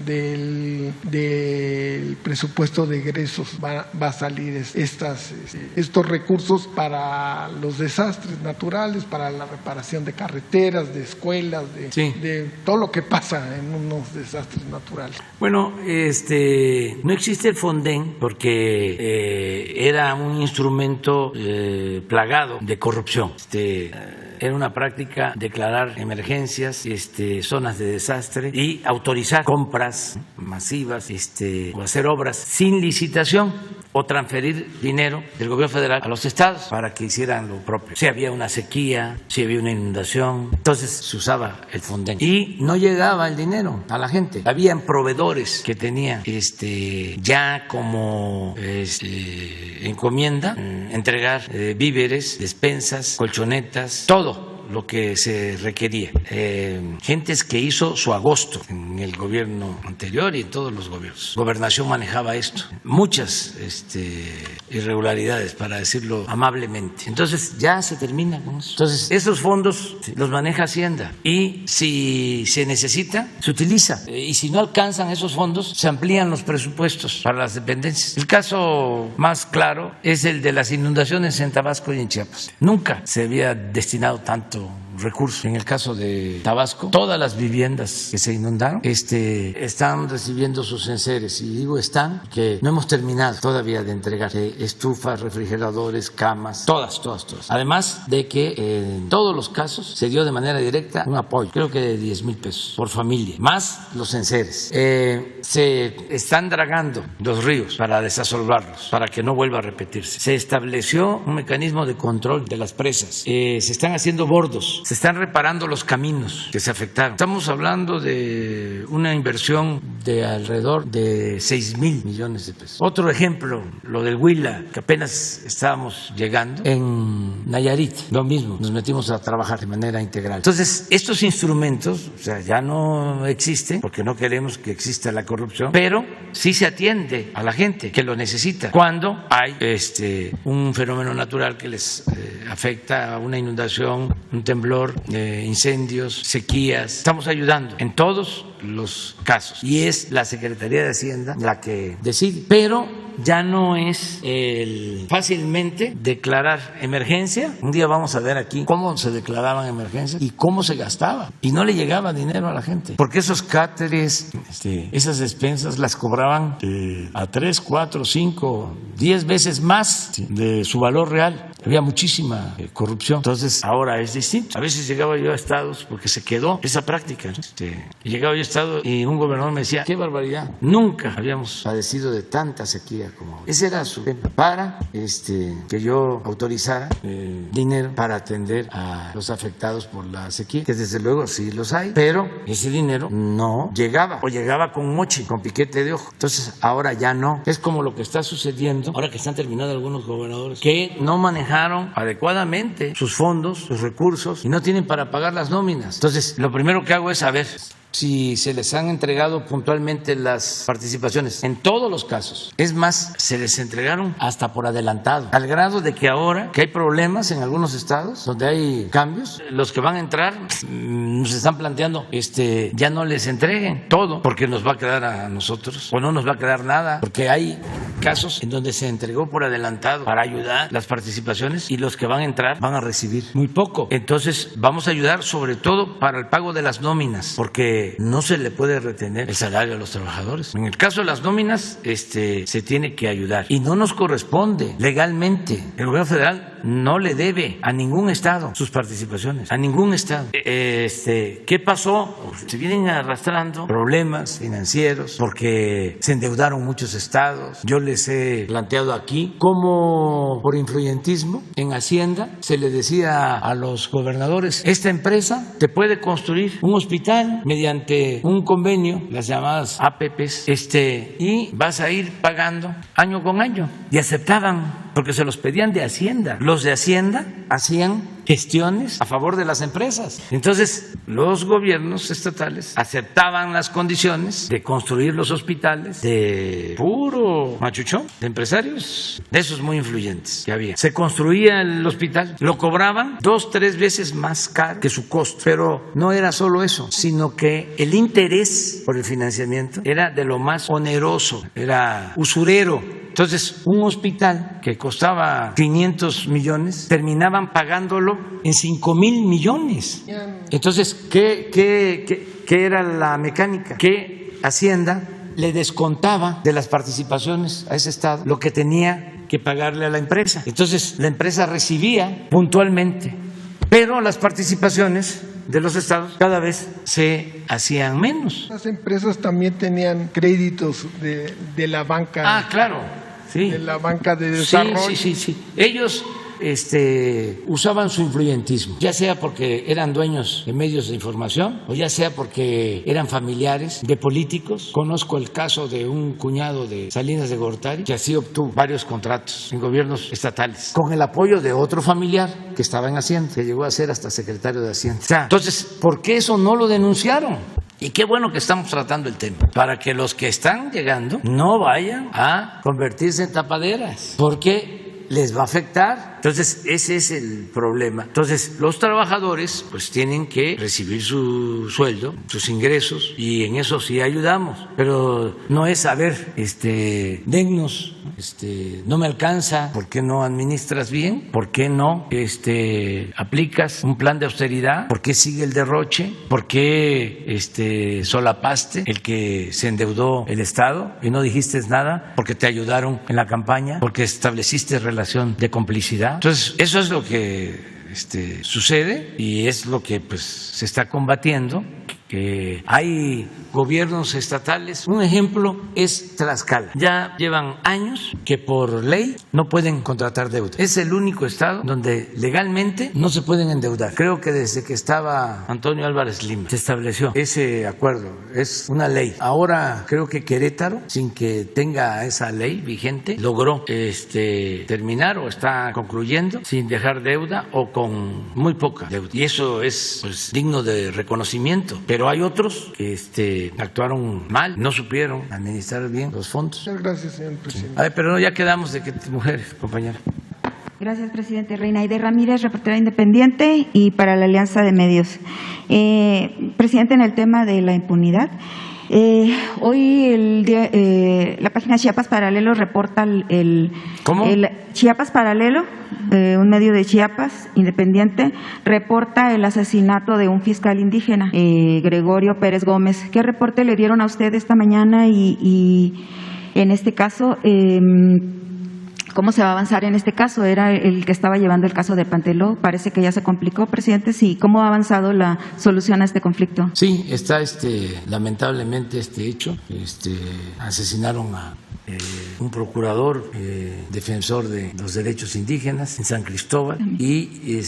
F: del presupuesto de egresos va a salir estos recursos para los desastres naturales, para la reparación de carreteras, de escuelas, de todo lo que pasa en unos desastres naturales?
A: Bueno, no existe el FONDEM porque era un instrumento plagado de corrupción. Era una práctica declarar emergencias, zonas de desastre y autorizar compras masivas, o hacer obras sin licitación o transferir dinero del gobierno federal a los estados para que hicieran lo propio. Si había una sequía, si había una inundación, entonces se usaba el FONDEM y no llegaba el dinero a la gente. Habían proveedores que tenían ya como encomienda entregar víveres, despensas, colchonetas, todo lo que se requería. Gentes que hizo su agosto en el gobierno anterior y en todos los gobiernos. Gobernación manejaba esto. Muchas irregularidades, para decirlo amablemente. Entonces ya se termina con eso. Entonces esos fondos los maneja Hacienda y si se necesita, se utiliza. Y si no alcanzan esos fondos, se amplían los presupuestos para las dependencias. El caso más claro es el de las inundaciones en Tabasco y en Chiapas. Nunca se había destinado tanto recursos. En el caso de Tabasco, todas las viviendas que se inundaron están recibiendo sus enseres, y digo están, que no hemos terminado todavía de entregar estufas, refrigeradores, camas, todas. Además de que en todos los casos se dio de manera directa un apoyo, creo que de 10,000 pesos por familia, más los enseres. Se están dragando los ríos para desasolvarlos, para que no vuelva a repetirse. Se estableció un mecanismo de control de las presas. Se están haciendo bordos, se están reparando los caminos que se afectaron. Estamos hablando de una inversión de alrededor de 6,000 millones de pesos. Otro ejemplo, lo del Huila, que apenas estábamos llegando. En Nayarit, lo mismo, nos metimos a trabajar de manera integral. Entonces, estos instrumentos, ya no existen, porque no queremos que exista la corrupción, pero sí se atiende a la gente que lo necesita. Cuando hay un fenómeno natural que les afecta, una inundación, un temblor, temblor, incendios, sequías. Estamos ayudando en todos los casos y es la Secretaría de Hacienda la que decide, pero ya no es fácilmente declarar emergencia. Un día vamos a ver aquí cómo se declaraban emergencias y cómo se gastaba y no le llegaba dinero a la gente, porque esos cáteres, esas despensas las cobraban a 3, 4, 5, 10 veces más de su valor real. Había muchísima corrupción. Entonces ahora es distinto. A veces llegaba yo a estados porque se quedó esa práctica, ¿no? Llegaba yo a estado y un gobernador me decía: qué barbaridad, nunca habíamos padecido de tanta sequía como hoy. Ese era su tema, para que yo autorizara dinero para atender a los afectados por la sequía, que desde luego sí los hay, pero ese dinero no llegaba, o llegaba con moche, con piquete de ojo. Entonces ahora ya no. Es como lo que está sucediendo ahora que están terminando algunos gobernadores que no manejaron adecuadamente sus fondos, sus recursos, y no tienen para pagar las nóminas. Entonces lo primero que hago es saber si se les han entregado puntualmente las participaciones, en todos los casos. Es más, se les entregaron hasta por adelantado, al grado de que ahora que hay problemas en algunos estados donde hay cambios, los que van a entrar nos están planteando ya no les entreguen todo, porque nos va a quedar a nosotros, o no nos va a quedar nada, porque hay casos en donde se entregó por adelantado para ayudar las participaciones y los que van a entrar van a recibir muy poco. Entonces vamos a ayudar sobre todo para el pago de las nóminas, porque no se le puede retener el salario a los trabajadores. En el caso de las nóminas, se tiene que ayudar y no nos corresponde legalmente. El gobierno federal no le debe a ningún estado sus participaciones, a ningún estado. ¿Qué pasó? Se vienen arrastrando problemas financieros porque se endeudaron muchos estados. Yo les he planteado aquí cómo por influyentismo en Hacienda se le decía a los gobernadores: esta empresa te puede construir un hospital mediante un convenio, las llamadas APPs, y vas a ir pagando año con año. Y aceptaban, porque se los pedían de Hacienda. Los de Hacienda hacían gestiones a favor de las empresas. Entonces, los gobiernos estatales aceptaban las condiciones de construir los hospitales de puro machuchón, de empresarios, de esos muy influyentes que había. Se construía el hospital, lo cobraban 2, 3 veces más caro que su costo. Pero no era solo eso, sino que el interés por el financiamiento era de lo más oneroso, era usurero. Entonces, un hospital que costaba 500 millones, terminaban pagándolo en 5,000 millones. Entonces, ¿qué era la mecánica? Que Hacienda le descontaba de las participaciones a ese estado lo que tenía que pagarle a la empresa. Entonces, la empresa recibía puntualmente, pero las participaciones de los estados cada vez se hacían menos.
F: Las empresas también tenían créditos de la banca.
A: Ah, claro, sí.
F: De la banca de desarrollo.
A: Sí. Ellos usaban su influyentismo, ya sea porque eran dueños de medios de información o ya sea porque eran familiares de políticos. Conozco el caso de un cuñado de Salinas de Gortari que así obtuvo varios contratos en gobiernos estatales con el apoyo de otro familiar que estaba en Hacienda, que llegó a ser hasta secretario de Hacienda. O sea, entonces, ¿por qué eso no lo denunciaron? Y qué bueno que estamos tratando el tema, para que los que están llegando no vayan a convertirse en tapaderas, porque les va a afectar. Entonces, ese es el problema. Entonces, los trabajadores pues tienen que recibir su sueldo, sus ingresos, y en eso sí ayudamos. Pero no es, a ver, dennos, no me alcanza, ¿por qué no administras bien? ¿Por qué no aplicas un plan de austeridad? ¿Por qué sigue el derroche? ¿Por qué solapaste el que se endeudó el Estado y no dijiste nada? Porque te ayudaron en la campaña, porque estableciste relación de complicidad. Entonces, eso es lo que sucede y es lo que pues se está combatiendo. Que hay gobiernos estatales. Un ejemplo es Tlaxcala. Ya llevan años que por ley no pueden contratar deuda. Es el único estado donde legalmente no se pueden endeudar. Creo que desde que estaba Antonio Álvarez Lima se estableció ese acuerdo. Es una ley. Ahora creo que Querétaro, sin que tenga esa ley vigente, logró terminar o está concluyendo sin dejar deuda o con muy poca deuda. Y eso es pues digno de reconocimiento. Pero hay otros que actuaron mal, no supieron administrar bien los fondos.
F: Muchas gracias, señor presidente.
A: A ver, pero no, ya quedamos de que mujeres, compañera.
G: Gracias, presidente. Reinaide Ramírez, reportera independiente y para la Alianza de Medios. Presidente, en el tema de la impunidad, hoy la página Chiapas Paralelo reporta
A: ¿Cómo?
G: Chiapas Paralelo, un medio de Chiapas independiente, reporta el asesinato de un fiscal indígena, Gregorio Pérez Gómez. ¿Qué reporte le dieron a usted esta mañana y en este caso, cómo se va a avanzar en este caso? Era el que estaba llevando el caso de Panteló. Parece que ya se complicó, presidente. Sí, ¿cómo ha avanzado la solución a este conflicto?
A: Sí, está lamentablemente este hecho. Asesinaron a un procurador defensor de los derechos indígenas en San Cristóbal y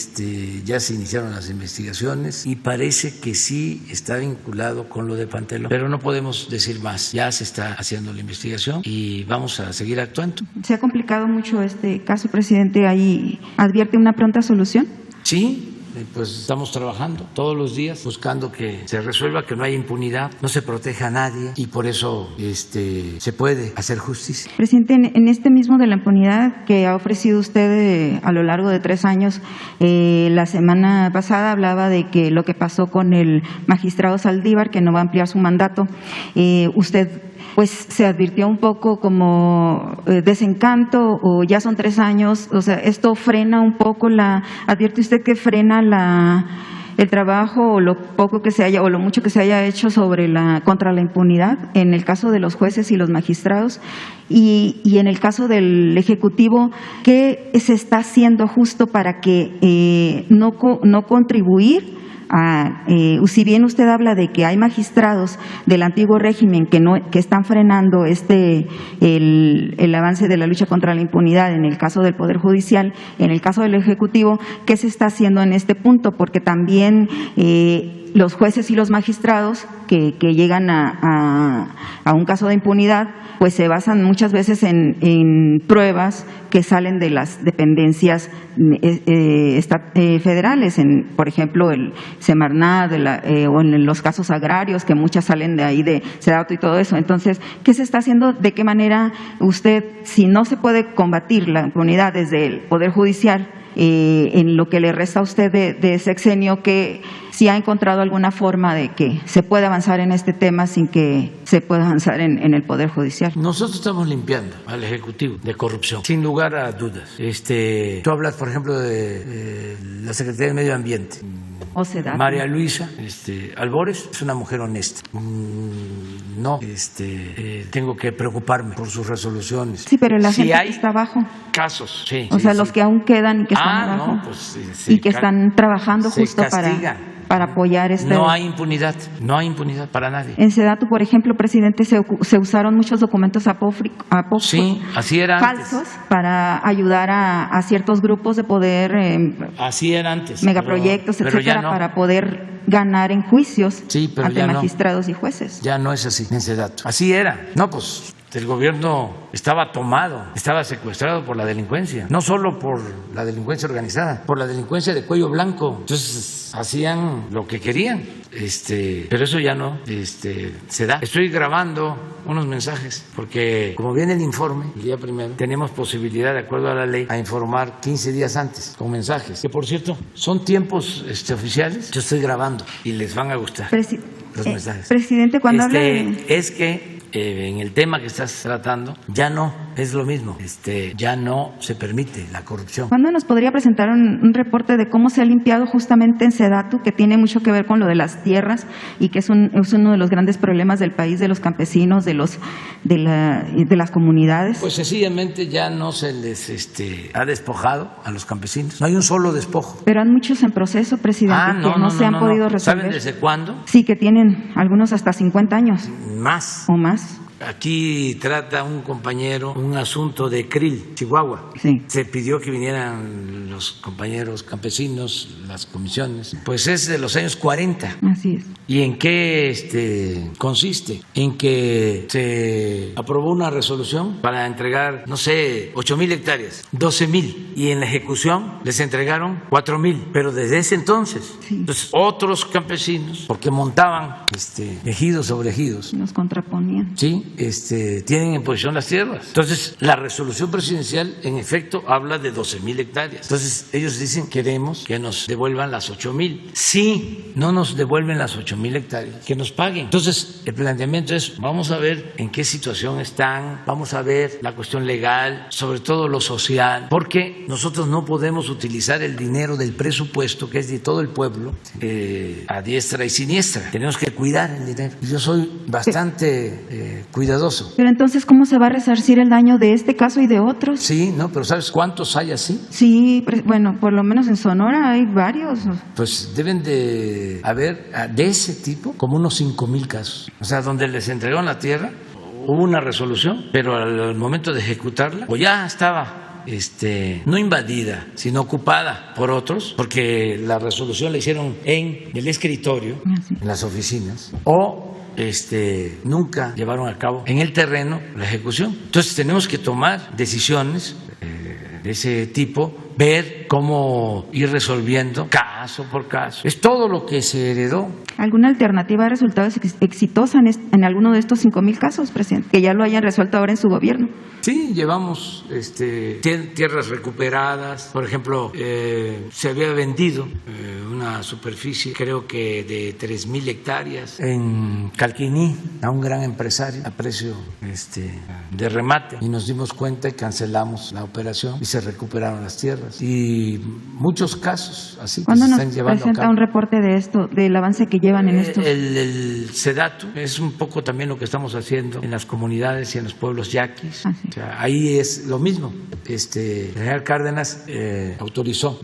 A: ya se iniciaron las investigaciones y parece que sí está vinculado con lo de Panteló, pero no podemos decir más. Ya se está haciendo la investigación y vamos a seguir actuando.
G: ¿Se ha complicado mucho este caso, presidente? ¿Ahí advierte una pronta solución?
A: Sí. Pues estamos trabajando todos los días buscando que se resuelva, que no haya impunidad, no se proteja a nadie y por eso se puede hacer justicia.
G: Presidente, en este mismo de la impunidad que ha ofrecido usted a lo largo de 3 años, la semana pasada hablaba de que lo que pasó con el magistrado Saldívar, que no va a ampliar su mandato, usted pues se advirtió un poco como desencanto, o ya son 3 años, o sea, esto frena un poco advierte usted que frena el trabajo o lo poco que se haya o lo mucho que se haya hecho contra la impunidad en el caso de los jueces y los magistrados y en el caso del Ejecutivo, ¿qué se está haciendo justo para que no contribuir si bien usted habla de que hay magistrados del antiguo régimen que están frenando el avance de la lucha contra la impunidad en el caso del Poder Judicial, en el caso del Ejecutivo, ¿qué se está haciendo en este punto? Porque también los jueces y los magistrados que llegan a un caso de impunidad, pues se basan muchas veces en pruebas que salen de las dependencias federales, por ejemplo, el Semarnat o en los casos agrarios, que muchas salen de ahí de Sedatu y todo eso. Entonces, ¿qué se está haciendo? ¿De qué manera usted, si no se puede combatir la impunidad desde el Poder Judicial, en lo que le resta a usted de sexenio, que si ha encontrado alguna forma de que se pueda avanzar en este tema sin que se pueda avanzar en el Poder Judicial?
A: Nosotros estamos limpiando al Ejecutivo de corrupción, sin lugar a dudas. Tú hablas, por ejemplo, de la Secretaría de Medio Ambiente. María Luisa Albores es una mujer honesta. No tengo que preocuparme por sus resoluciones.
G: Sí, pero la gente que está abajo.
A: Casos, sí.
G: O sea, los que aún quedan y que están abajo.
A: No, pues,
G: y que están trabajando justo para apoyar
A: No hay impunidad para nadie.
G: En Sedatu, por ejemplo, presidente, se usaron muchos documentos apócrifos,
A: sí, así era
G: falsos
A: antes,
G: para ayudar a ciertos grupos de poder,
A: así era antes,
G: megaproyectos,
A: pero
G: etcétera,
A: no,
G: para poder ganar en juicios ante magistrados y jueces.
A: Ya no es así en Sedatu. Así era. No, pues el gobierno estaba tomado, estaba secuestrado por la delincuencia, no solo por la delincuencia organizada, por la delincuencia de cuello blanco. Entonces hacían lo que querían, pero eso ya no se da. Estoy grabando unos mensajes porque como viene el informe el día primero, tenemos posibilidad, de acuerdo a la ley, a informar 15 días antes con mensajes, que por cierto son tiempos oficiales. Yo estoy grabando y les van a gustar los mensajes.
G: Presidente, cuando habla
A: es que en el tema que estás tratando ya no es lo mismo, ya no se permite la corrupción.
G: ¿Cuándo nos podría presentar un reporte de cómo se ha limpiado justamente en Sedatu, que tiene mucho que ver con lo de las tierras y que es uno de los grandes problemas del país, de los campesinos, de las comunidades?
A: Pues sencillamente ya no se les ha despojado a los campesinos, no hay un solo despojo.
G: Pero hay muchos en proceso, presidente, que no se han podido resolver.
A: ¿Saben desde cuándo?
G: Sí, que tienen algunos hasta 50 años.
A: Más.
G: O más.
A: Aquí trata un compañero un asunto de Krill, Chihuahua.
G: Sí.
A: Se pidió que vinieran los compañeros campesinos, las comisiones. Pues es de los años 40.
G: Así es.
A: ¿Y en qué consiste? En que se aprobó una resolución para entregar, 8,000 hectáreas, 12,000. Y en la ejecución les entregaron 4,000. Pero desde ese entonces, entonces otros campesinos, porque montaban ejidos sobre ejidos.
G: Nos contraponían.
A: Sí. tienen en posesión las tierras. Entonces, la resolución presidencial, en efecto, habla de 12,000 hectáreas. Entonces, ellos dicen, queremos que nos devuelvan las 8,000. Si no nos devuelven las 8,000 hectáreas, que nos paguen. Entonces, el planteamiento es, vamos a ver en qué situación están, vamos a ver la cuestión legal, sobre todo lo social, porque nosotros no podemos utilizar el dinero del presupuesto, que es de todo el pueblo, a diestra y siniestra. Tenemos que cuidar el dinero. Yo soy bastante cuidadoso.
G: Pero entonces, ¿cómo se va a resarcir el daño de este caso y de otros?
A: Sí, no, pero ¿sabes cuántos hay así?
G: Sí, bueno, por lo menos en Sonora hay varios.
A: Pues deben de haber de ese tipo como unos 5,000 casos. O sea, donde les entregaron la tierra, hubo una resolución, pero al momento de ejecutarla, pues ya estaba no invadida, sino ocupada por otros, porque la resolución la hicieron en el escritorio, en las oficinas, o nunca llevaron a cabo en el terreno la ejecución. Entonces tenemos que tomar decisiones de ese tipo, ver cómo ir resolviendo caso por caso. Es todo lo que se heredó.
G: ¿Alguna alternativa ha resultado exitosa en alguno de estos 5,000 casos, presidente? Que ya lo hayan resuelto ahora en su gobierno.
A: Sí, llevamos tierras recuperadas. Por ejemplo, se había vendido una superficie, creo que de 3,000 hectáreas en Calquiní a un gran empresario a precio de remate, y nos dimos cuenta y cancelamos la operación y se recuperaron las tierras. Y muchos casos así que se están llevando a cabo. ¿Cuándo nos presenta
G: un reporte de esto, del avance que llevan en esto?
A: El SEDATU es un poco también lo que estamos haciendo en las comunidades y en los pueblos yaquis. O sea, ahí es lo mismo. El general Cárdenas autorizó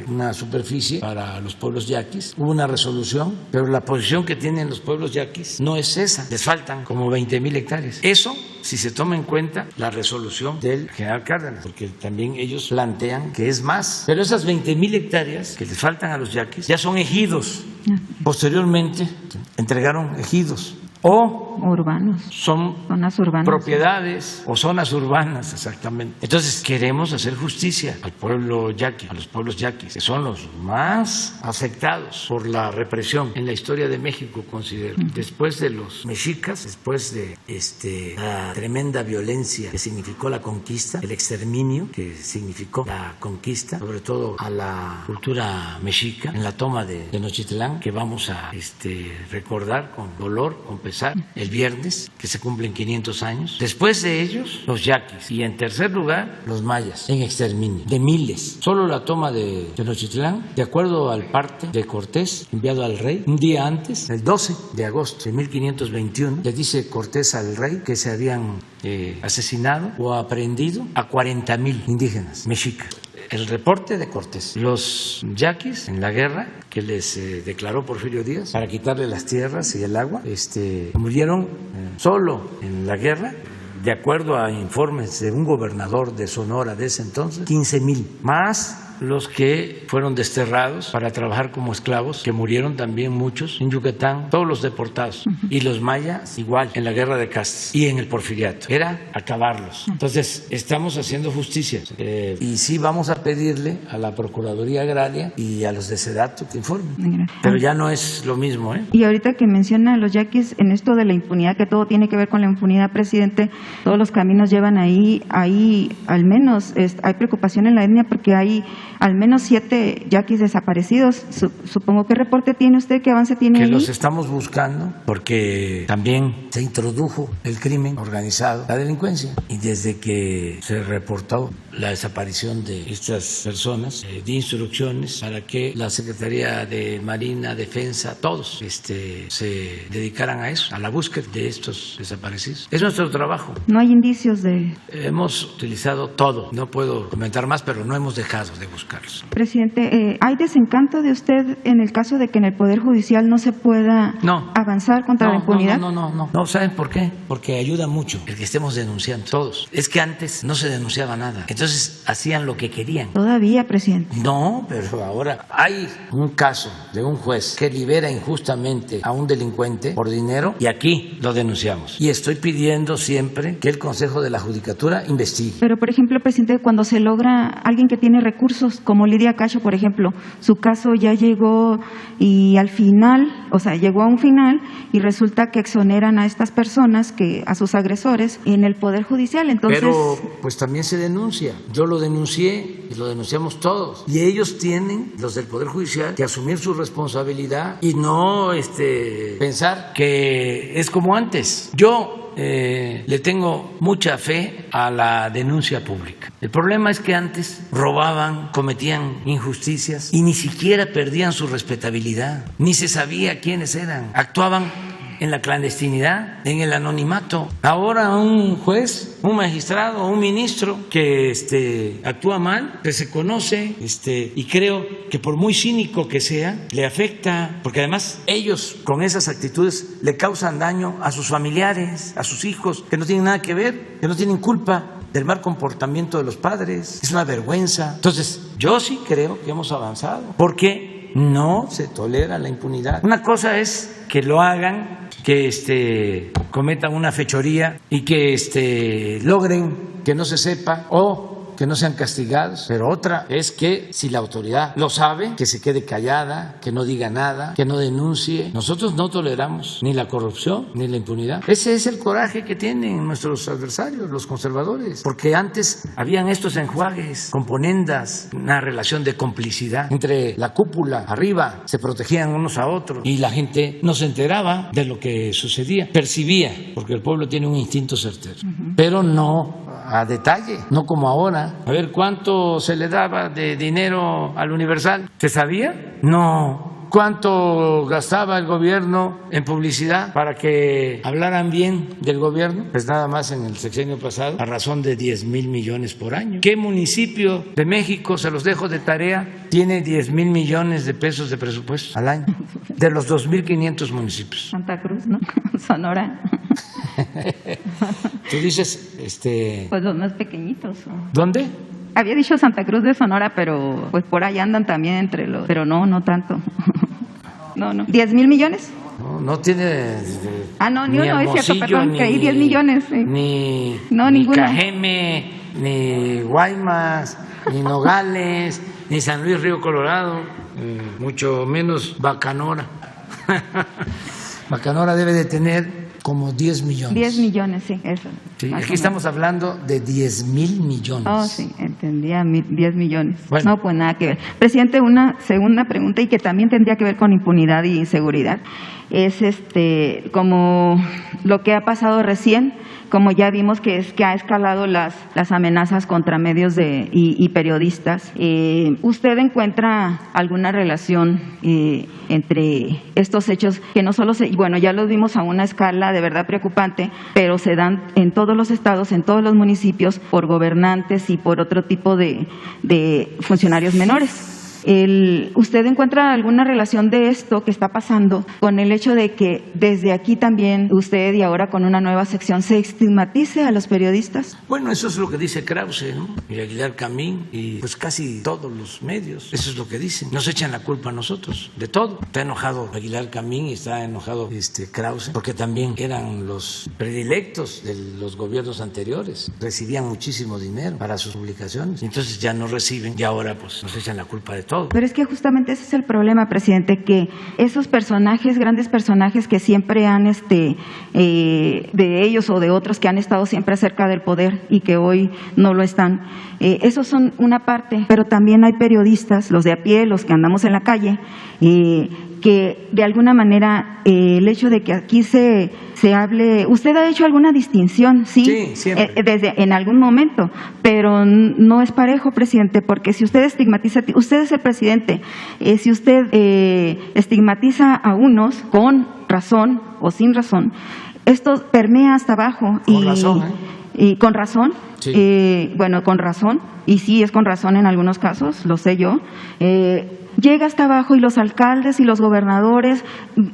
A: una superficie para los pueblos yaquis. Hubo una resolución, pero la posición que tienen los pueblos yaquis no es esa. Les faltan como 20,000 hectáreas. Eso, si se toma en cuenta la resolución del general Cárdenas, porque también ellos plantean que es más. Pero esas 20,000 hectáreas que les faltan a los yaquis ya son ejidos. Posteriormente entregaron ejidos o
G: urbanos,
A: son
G: zonas urbanas,
A: propiedades o zonas urbanas, exactamente. Entonces queremos hacer justicia al pueblo yaqui, a los pueblos yaquis, que son los más afectados por la represión en la historia de México, considero. Después de los mexicas, después de la tremenda violencia que significó la conquista, el exterminio que significó la conquista, sobre todo a la cultura mexica, en la toma de Tenochtitlán, que vamos a recordar con dolor, con pesar, el viernes, que se cumplen 500 años. Después de ellos, los yaquis. Y en tercer lugar, los mayas, en exterminio, de miles. Solo la toma de Tenochtitlán, de acuerdo al parte de Cortés, enviado al rey, un día antes, el 12 de agosto de 1521, le dice Cortés al rey que se habían asesinado o aprehendido a 40,000 indígenas mexicas. El reporte de Cortés. Los yaquis en la guerra que les declaró Porfirio Díaz para quitarle las tierras y el agua, murieron solo en la guerra, de acuerdo a informes de un gobernador de Sonora de ese entonces, 15,000, más los que fueron desterrados para trabajar como esclavos, que murieron también muchos en Yucatán, todos los deportados. Y los mayas igual, en la guerra de castas y en el porfiriato. Era acabarlos. Entonces, estamos haciendo justicia. Y sí vamos a pedirle a la Procuraduría Agraria y a los de SEDATU que informen. Pero ya no es lo mismo,
G: Y ahorita que menciona a los yaquis, en esto de la impunidad, que todo tiene que ver con la impunidad, presidente, todos los caminos llevan ahí al menos, hay preocupación en la etnia porque hay al menos 7 yaquis desaparecidos. Supongo, ¿qué reporte tiene usted? ¿Qué avance tiene ahí?
A: Que los estamos buscando porque también se introdujo el crimen organizado, la delincuencia. Y desde que se reportó la desaparición de estas personas, di instrucciones para que la Secretaría de Marina, Defensa, todos se dedicaran a eso, a la búsqueda de estos desaparecidos. Es nuestro trabajo.
G: No hay indicios de...
A: Hemos utilizado todo. No puedo comentar más, pero no hemos dejado de buscarlos.
G: Presidente, ¿hay desencanto de usted en el caso de que en el Poder Judicial no se pueda avanzar contra la impunidad?
A: No, ¿saben por qué? Porque ayuda mucho el que estemos denunciando todos. Es que antes no se denunciaba nada. Entonces hacían lo que querían.
G: Todavía, presidente.
A: No, pero ahora hay un caso de un juez que libera injustamente a un delincuente por dinero y aquí lo denunciamos. Y estoy pidiendo siempre que el Consejo de la Judicatura investigue.
G: Pero, por ejemplo, presidente, cuando se logra alguien que tiene recursos, como Lidia Cacho, por ejemplo, su caso ya llegó y al final o sea, llegó a un final y resulta que exoneran a estas personas, a sus agresores, en el Poder Judicial. Entonces,
A: pero pues también se denuncia. Yo lo denuncié y lo denunciamos todos. Y ellos tienen, los del Poder Judicial, que asumir su responsabilidad y no pensar que es como antes. Yo le tengo mucha fe a la denuncia pública. El problema es que antes robaban, cometían injusticias y ni siquiera perdían su respetabilidad, ni se sabía quiénes eran, actuaban en la clandestinidad, en el anonimato. Ahora un juez, un magistrado, un ministro que actúa mal, que se conoce, y creo que por muy cínico que sea, le afecta, porque además ellos con esas actitudes le causan daño a sus familiares, a sus hijos, que no tienen nada que ver, que no tienen culpa del mal comportamiento de los padres. Es una vergüenza. Entonces, yo sí creo que hemos avanzado, porque no se tolera la impunidad. Una cosa es que lo hagan, que cometan una fechoría y que logren que no se sepa o que no sean castigados, pero otra es que si la autoridad lo sabe, que se quede callada, que no diga nada, que no denuncie. Nosotros no toleramos ni la corrupción ni la impunidad. Ese es el coraje que tienen nuestros adversarios, los conservadores, porque antes habían estos enjuagues, componendas, una relación de complicidad entre la cúpula arriba, se protegían unos a otros y la gente no se enteraba de lo que sucedía, percibía, porque el pueblo tiene un instinto certero, pero no a detalle, no como ahora. A ver, ¿cuánto se le daba de dinero al Universal? ¿Se sabía? No. ¿Cuánto gastaba el gobierno en publicidad para que hablaran bien del gobierno? Pues nada más en el sexenio pasado, a razón de 10,000 millones por año. ¿Qué municipio de México, se los dejo de tarea, tiene 10,000 millones de pesos de presupuesto al año? De los 2,500 municipios.
G: Santa Cruz, ¿no? Sonora.
A: Tú dices,
G: pues los más pequeñitos.
A: ¿Dónde?
G: Había dicho Santa Cruz de Sonora, pero pues por ahí andan también entre los... Pero no tanto. No. ¿10,000 millones?
A: No tiene...
G: No, ni uno, es cierto, perdón,
A: ni,
G: creí 10 millones. Sí.
A: Ni
G: ninguno.
A: Cajeme, ni Guaymas, ni Nogales, ni San Luis Río Colorado, mucho menos Bacanora. Bacanora debe de tener como 10 millones.
G: 10 millones, sí, eso.
A: Sí, aquí estamos hablando de 10,000 millones.
G: Oh, sí, entendía, 10 millones.
A: Bueno.
G: No, pues nada que ver. Presidente, una segunda pregunta y que también tendría que ver con impunidad y inseguridad. Es como lo que ha pasado recién, como ya vimos que ha escalado las amenazas contra medios y periodistas. ¿Usted encuentra alguna relación entre estos hechos que no solo ya los vimos a una escala de verdad preocupante, pero se dan en todos los estados, en todos los municipios, por gobernantes y por otro tipo de funcionarios menores? ¿Usted encuentra alguna relación de esto que está pasando con el hecho de que desde aquí también usted y ahora con una nueva sección se estigmatice a los periodistas?
A: Bueno, eso es lo que dice Krause, ¿no? Y Aguilar Camín y pues casi todos los medios. Eso es lo que dicen. Nos echan la culpa a nosotros de todo. Está enojado Aguilar Camín y está enojado Krause porque también eran los predilectos de los gobiernos anteriores. Recibían muchísimo dinero para sus publicaciones. Entonces ya no reciben y ahora pues nos echan la culpa de todo.
G: Pero es que justamente ese es el problema, presidente, que esos personajes, grandes personajes que siempre han, de ellos o de otros que han estado siempre cerca del poder y que hoy no lo están, esos son una parte, pero también hay periodistas, los de a pie, los que andamos en la calle, que de alguna manera el hecho de que aquí se hable, usted ha hecho alguna distinción, sí,
A: siempre.
G: En algún momento, pero no es parejo, presidente, porque si usted estigmatiza, usted es el presidente, si usted estigmatiza a unos con razón o sin razón, esto permea hasta abajo.
A: Con razón,
G: y con razón,
A: sí.
G: Con razón, y sí es con razón en algunos casos, lo sé yo, llega hasta abajo y los alcaldes y los gobernadores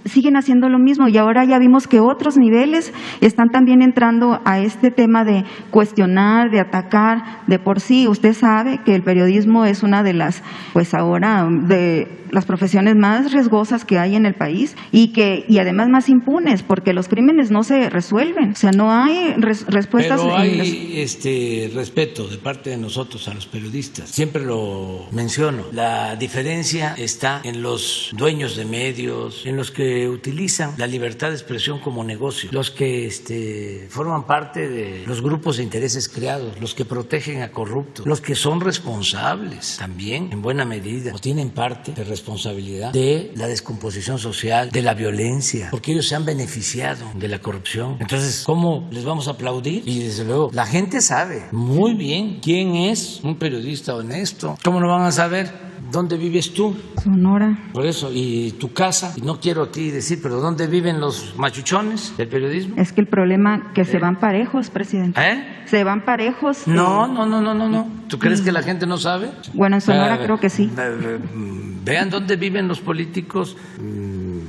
G: siguen haciendo lo mismo y ahora ya vimos que otros niveles están también entrando a este tema de cuestionar, de atacar. De por sí, usted sabe que el periodismo es una de las, pues ahora, de las profesiones más riesgosas que hay en el país y además más impunes, porque los crímenes no se resuelven, o sea, no hay respuestas.
A: Pero hay respeto de parte de nosotros a los periodistas, siempre lo menciono. La diferencia está en los dueños de medios, en los que utilizan la libertad de expresión como negocio, los que forman parte de los grupos de intereses creados, los que protegen a corruptos, los que son responsables también en buena medida o tienen parte de responsabilidad de la descomposición social, de la violencia, porque ellos se han beneficiado de la corrupción. Entonces, ¿cómo les vamos a aplaudir? Y desde luego, la gente sabe muy bien quién es un periodista honesto. ¿Cómo lo van a saber? ¿Dónde vives tú?
G: Sonora.
A: Por eso, y tu casa, y no quiero aquí decir, pero ¿dónde viven los machuchones del periodismo?
G: Es que el problema que se van parejos, presidente. Se van parejos.
A: No. ¿Tú crees que la gente no sabe?
G: Bueno, en Sonora creo que sí.
A: Vean dónde viven los políticos,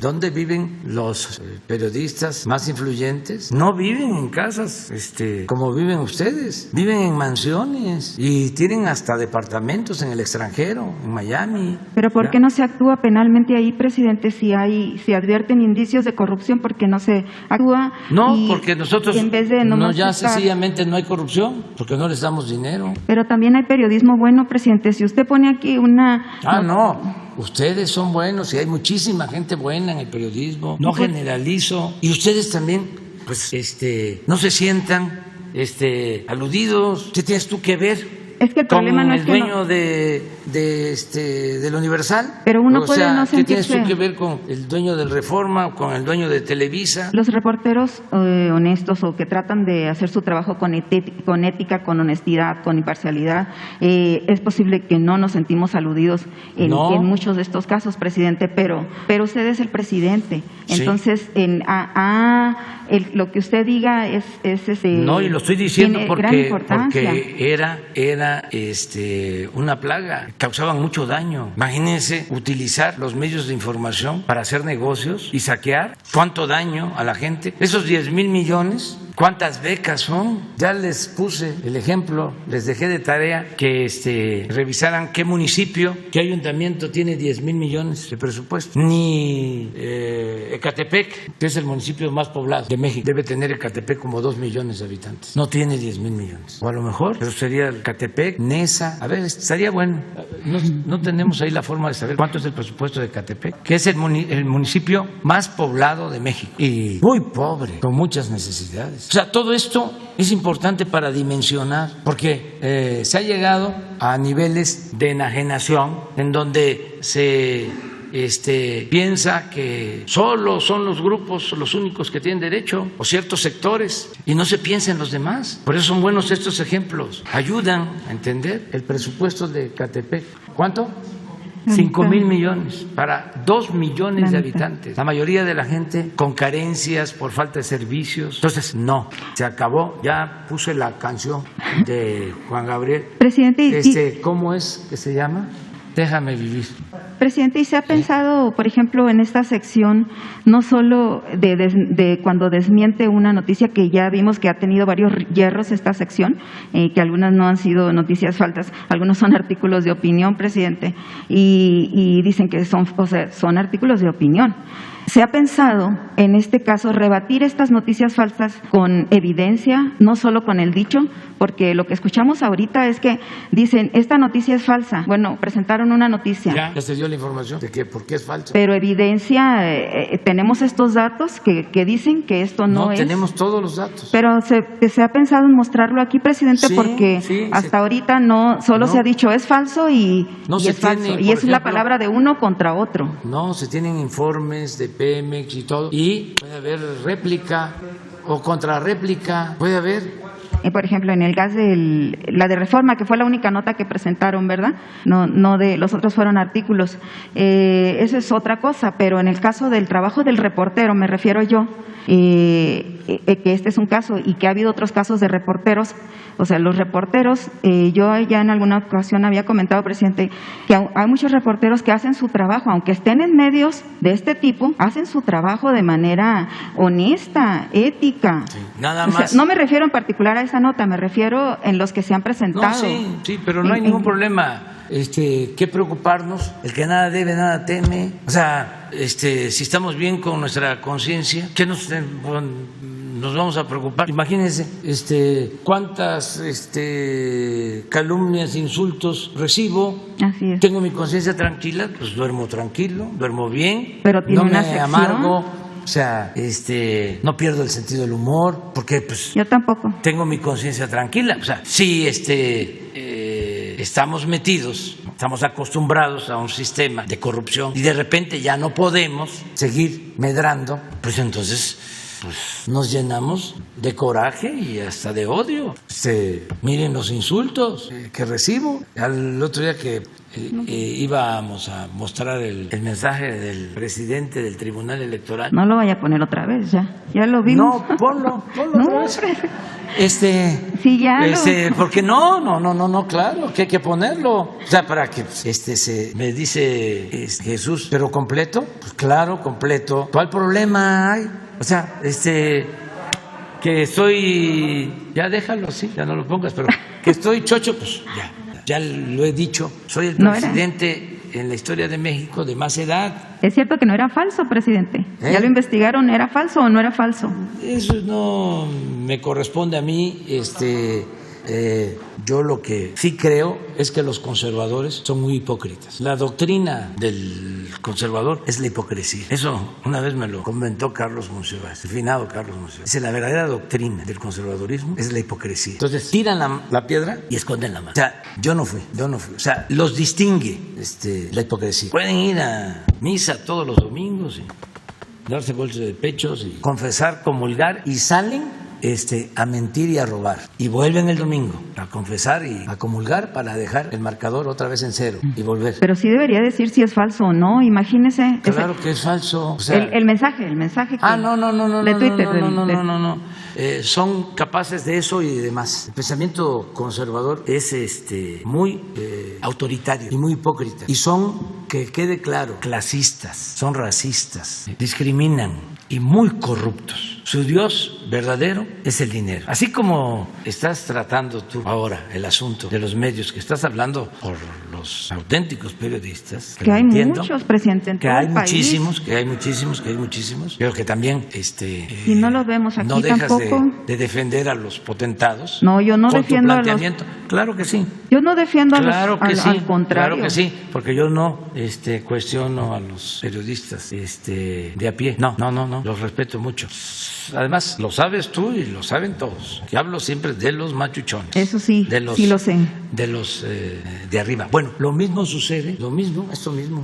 A: dónde viven los periodistas más influyentes. No viven en casas como viven ustedes, viven en mansiones y tienen hasta departamentos en el extranjero, en Miami.
G: Pero ¿por qué no se actúa penalmente ahí, presidente, si advierten indicios de corrupción? ¿Por qué no se actúa?
A: No, porque nosotros
G: en vez de
A: sencillamente no hay corrupción, porque no les damos dinero.
G: Pero también hay periodismo bueno, presidente. Si usted pone aquí una...
A: Ustedes son buenos y hay muchísima gente buena en el periodismo. No generalizo. Y ustedes también, pues, no se sientan, aludidos. ¿Qué tienes tú que ver?
G: Es que el problema no es
A: el dueño del Universal.
G: Pero uno puede no sentirse...
A: ¿Qué tienes tú que ver con el dueño del Reforma o con el dueño de Televisa?
G: Los reporteros honestos o que tratan de hacer su trabajo con ética, con honestidad, con imparcialidad, es posible que no nos sentimos aludidos en muchos de estos casos, presidente, pero usted es el presidente. Entonces, lo que usted diga es
A: no, y lo estoy diciendo porque era una plaga, causaban mucho daño. Imagínense utilizar los medios de información para hacer negocios y saquear. ¿Cuánto daño a la gente? Esos 10,000 millones, ¿cuántas becas son? Ya les puse el ejemplo, les dejé de tarea que revisaran qué municipio, qué ayuntamiento tiene 10,000 millones de presupuesto. Ni Ecatepec, que es el municipio más poblado de México, debe tener Ecatepec como 2 millones de habitantes. No tiene 10,000 millones. O a lo mejor, pero sería Ecatepec, Nesa. A ver, estaría bueno. No tenemos ahí la forma de saber cuánto es el presupuesto de Ecatepec, que es el municipio más poblado de México y muy pobre, con muchas necesidades. O sea, todo esto es importante para dimensionar, porque se ha llegado a niveles de enajenación en donde se piensa que solo son los grupos los únicos que tienen derecho o ciertos sectores y no se piensa en los demás. Por eso son buenos estos ejemplos. Ayudan a entender el presupuesto de Ecatepec. ¿Cuánto? 5,000 millones para 2 millones de habitantes. La mayoría de la gente con carencias por falta de servicios. Entonces, no, se acabó. Ya puse la canción de Juan Gabriel.
G: Presidente,
A: ¿cómo es que se llama? Déjame vivir.
G: Presidente, ¿y se ha pensado, por ejemplo, en esta sección, no solo de cuando desmiente una noticia que ya vimos que ha tenido varios hierros esta sección, que algunas no han sido noticias falsas, algunos son artículos de opinión, presidente, y dicen que son artículos de opinión? ¿Se ha pensado, en este caso, rebatir estas noticias falsas con evidencia, no solo con el dicho? Porque lo que escuchamos ahorita es que dicen, esta noticia es falsa. Bueno, presentaron una noticia.
A: Ya se dio la información de que por qué es falso.
G: Pero evidencia, tenemos estos datos que dicen que esto no es.
A: No, tenemos todos los datos.
G: Pero se ha pensado en mostrarlo aquí, presidente, porque hasta ahorita solo se ha dicho es falso y es falso. Y es la palabra de uno contra otro.
A: No, se tienen informes de Pemex y todo. Y puede haber réplica o contrarréplica, puede haber.
G: Por ejemplo, en el gas la de Reforma, que fue la única nota que presentaron, ¿verdad? No de los otros fueron artículos. Eso es otra cosa, pero en el caso del trabajo del reportero, me refiero yo, que este es un caso y que ha habido otros casos de reporteros. O sea, los reporteros, yo ya en alguna ocasión había comentado, presidente, que hay muchos reporteros que hacen su trabajo, aunque estén en medios de este tipo, hacen su trabajo de manera honesta, ética.
A: Sí, nada más.
G: O sea, no me refiero en particular a esa nota, me refiero en los que se han presentado.
A: No, sí, pero no hay ningún problema. ¿qué preocuparnos? El que nada debe, nada teme. O sea, si estamos bien con nuestra conciencia, ¿qué nos vamos a preocupar? Imagínense cuántas calumnias, insultos recibo.
G: Así es.
A: Tengo mi conciencia tranquila, pues duermo tranquilo, duermo bien,
G: pero tiene
A: no me
G: una sección.
A: amargo. O sea, no pierdo el sentido del humor, porque pues
G: yo tampoco
A: tengo mi conciencia tranquila. O sea, si estamos metidos, estamos acostumbrados a un sistema de corrupción y de repente ya no podemos seguir medrando, pues entonces nos llenamos de coraje y hasta de odio. Miren los insultos que recibo. Al otro día que íbamos a mostrar el mensaje del presidente del Tribunal Electoral.
G: No lo vaya a poner otra vez, ya lo vimos.
A: No, ponlo
G: no,
A: otra vez.
G: Sí, ya
A: porque no, claro, que hay que ponerlo. O sea, para que me dice Jesús, pero completo, pues claro, completo. ¿Cuál problema hay? O sea, que soy, ya déjalo así, ya no lo pongas, pero que estoy chocho, pues ya lo he dicho, soy el presidente en la historia de México de más edad.
G: Es cierto que no era falso, presidente. ¿Ya lo investigaron? ¿Era falso o no era falso?
A: Eso no me corresponde a mí. Yo lo que sí creo es que los conservadores son muy hipócritas. La doctrina del conservador es la hipocresía. Eso una vez me lo comentó Carlos Monsiváis, el finado Carlos Monsiváis. Dice, la verdadera doctrina del conservadurismo es la hipocresía. Entonces tiran la piedra y esconden la mano. O sea, yo no fui. O sea, los distingue la hipocresía. Pueden ir a misa todos los domingos y darse golpes de pechos y confesar, comulgar, y salen a mentir y a robar, y vuelven el domingo a confesar y a comulgar para dejar el marcador otra vez en cero y volver.
G: Pero sí debería decir si es falso o no, imagínese.
A: Claro que es falso. O sea,
G: el mensaje que de Twitter.
A: No. Son capaces de eso y de demás. El pensamiento conservador es muy autoritario y muy hipócrita. Y son, que quede claro, clasistas, son racistas, discriminan y muy corruptos. Su Dios verdadero es el dinero. Así como estás tratando tú ahora el asunto de los medios, que estás hablando por los auténticos periodistas.
G: Que hay muchos, presidente, en todo el país.
A: Que hay muchísimos, pero que también
G: y no los vemos aquí
A: no dejas
G: tampoco.
A: de defender a los potentados.
G: No, yo no defiendo a los.
A: Claro que sí.
G: Yo no defiendo a los.
A: Al
G: contrario.
A: Claro que sí, porque yo no cuestiono a los periodistas de a pie. No, los respeto mucho. Además, lo sabes tú y lo saben todos, que hablo siempre de los machuchones.
G: Eso sí, sí lo sé.
A: De los de arriba. Bueno, esto mismo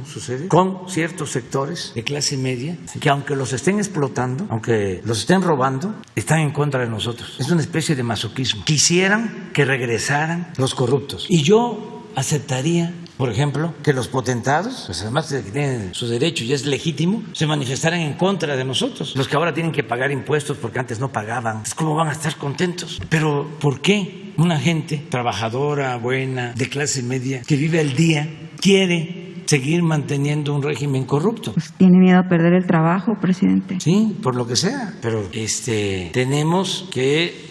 A: sucede con ciertos sectores de clase media, que aunque los estén explotando, aunque los estén robando, están en contra de nosotros. Es una especie de masoquismo. Quisieran que regresaran los corruptos. Y yo aceptaría, por ejemplo, que los potentados, pues además de que tienen sus derechos y es legítimo, se manifestaran en contra de nosotros. Los que ahora tienen que pagar impuestos porque antes no pagaban. ¿Cómo van a estar contentos? Pero ¿por qué una gente trabajadora, buena, de clase media, que vive al día, quiere seguir manteniendo un régimen corrupto?
G: Pues tiene miedo a perder el trabajo, presidente.
A: Sí, por lo que sea, pero tenemos que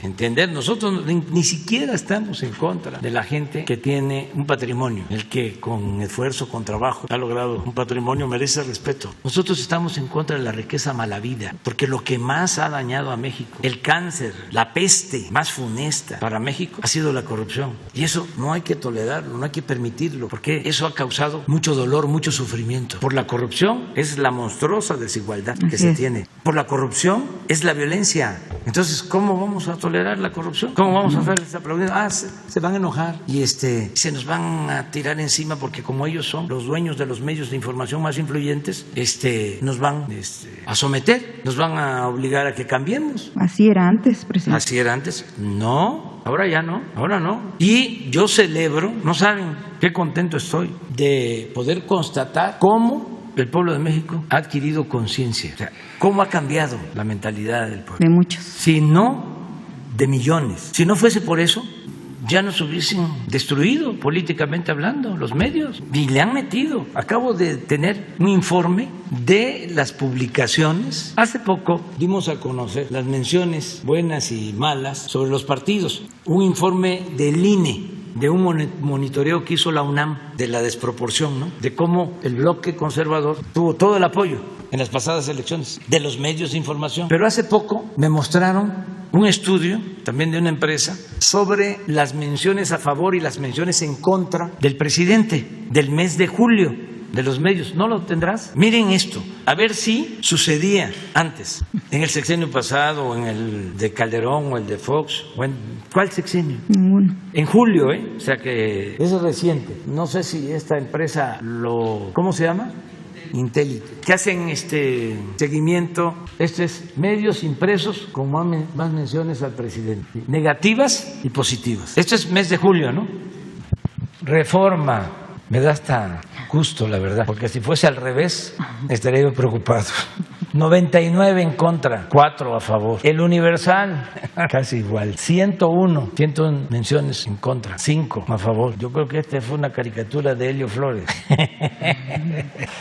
A: entender, nosotros ni siquiera estamos en contra de la gente que tiene un patrimonio, el que con esfuerzo, con trabajo ha logrado un patrimonio, merece respeto. Nosotros estamos en contra de la riqueza malavida, porque lo que más ha dañado a México, el cáncer, la peste más funesta para México, ha sido la corrupción, y eso no hay que tolerarlo, no hay que permitirlo, porque eso ha causado mucho dolor, mucho sufrimiento. Por la corrupción es la monstruosa desigualdad que se tiene. Por la corrupción es la violencia. Entonces, ¿cómo vamos a tolerar la corrupción? ¿Cómo vamos a hacerles aplaudir? Se van a enojar y se nos van a tirar encima, porque como ellos son los dueños de los medios de información más influyentes, nos van a someter, nos van a obligar a que cambiemos.
G: Así era antes, presidente.
A: Así era antes. No. Ahora ya no, ahora no. Y yo celebro, no saben qué contento estoy de poder constatar cómo el pueblo de México ha adquirido conciencia. O sea, cómo ha cambiado la mentalidad del pueblo.
G: De muchos.
A: Si no, de millones. Si no fuese por eso, ya nos hubiesen destruido políticamente hablando los medios, y le han metido. Acabo de tener un informe de las publicaciones. Hace poco dimos a conocer las menciones buenas y malas sobre los partidos. Un informe del INE de un monitoreo que hizo la UNAM de la desproporción, ¿no? De cómo el bloque conservador tuvo todo el apoyo en las pasadas elecciones de los medios de información. Pero hace poco me mostraron un estudio también de una empresa sobre las menciones a favor y las menciones en contra del presidente del mes de julio de los medios. ¿No lo tendrás? Miren esto, a ver si sucedía antes, en el sexenio pasado, o en el de Calderón, o el de Fox, o en ¿cuál sexenio?
G: Ninguno.
A: En julio, o sea que es reciente. No sé si esta empresa ¿cómo se llama? Intellit, que hacen seguimiento. Esto es medios impresos con más menciones al presidente, negativas y positivas. Esto es mes de julio, ¿no? Reforma. Me da hasta gusto, la verdad, porque si fuese al revés, estaría yo preocupado. 99 en contra, 4 a favor. El Universal, casi igual. 101 menciones en contra, 5 a favor. Yo creo que esta fue una caricatura de Helio Flores.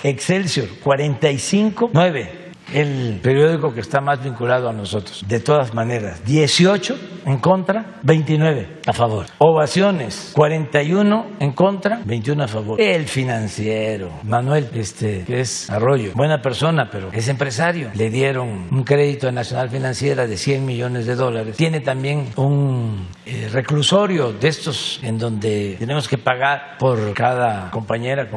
A: Excelsior, 45, 9. El periódico que está más vinculado a nosotros. De todas maneras, 18 en contra, 29 a favor. Ovaciones, 41 en contra, 21 a favor. El Financiero, Manuel, que es Arroyo, buena persona, pero es empresario. Le dieron un crédito a Nacional Financiera de $100 millones. Tiene también un reclusorio de estos en donde tenemos que pagar por cada compañero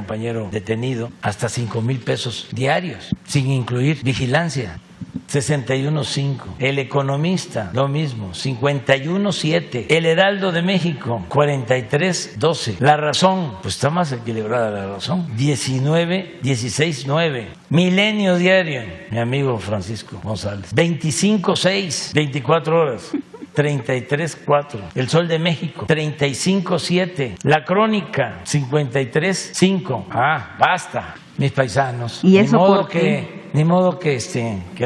A: detenido hasta 5,000 pesos diarios, sin incluir vigilancia. 61.5. El Economista, lo mismo, 51.7. El Heraldo de México, 43.12. La Razón, pues está más equilibrada La Razón, 16.9. Milenio Diario, mi amigo Francisco González, 25.6, 24 horas. 33.4. El Sol de México, 35.7. La Crónica, 53.5. Basta, mis paisanos.
G: ¿Y eso por qué?
A: Ni modo que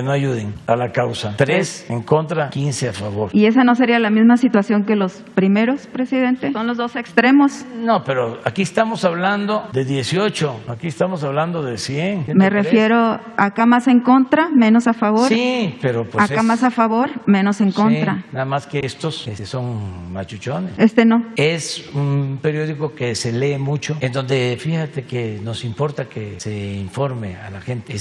A: no ayuden a la causa. 3 en contra, 15 a favor.
G: ¿Y esa no sería la misma situación que los primeros, presidente? ¿Son los dos extremos?
A: No, pero aquí estamos hablando de 18, aquí estamos hablando de 100.
G: Me refiero acá más en contra, menos a favor.
A: Sí, pero pues
G: acá más a favor, menos en contra.
A: Sí, nada más que estos son machuchones.
G: No.
A: Es un periódico que se lee mucho, en donde fíjate que nos importa que se informe a la gente.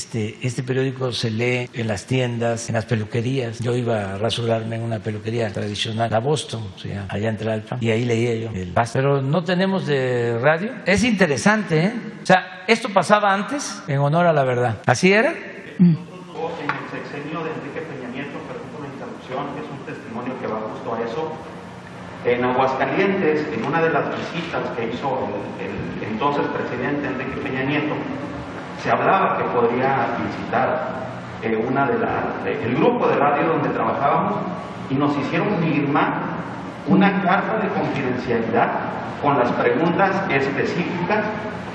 A: Este periódico se lee en las tiendas, en las peluquerías. Yo iba a rasurarme en una peluquería tradicional, la Boston, o sea, allá en Tlalpan, y ahí leía yo el paso. Pero no tenemos de radio. Es interesante, ¿eh? O sea, esto pasaba antes en honor a la verdad. ¿Así era?
H: En el sexenio de Enrique Peña Nieto, perdón por la interrupción, es un testimonio que va justo a eso. En Aguascalientes, en una de las visitas que hizo el entonces presidente Enrique Peña Nieto, se hablaba que podría visitar el grupo de radio donde trabajábamos, y nos hicieron firmar una carta de confidencialidad con las preguntas específicas,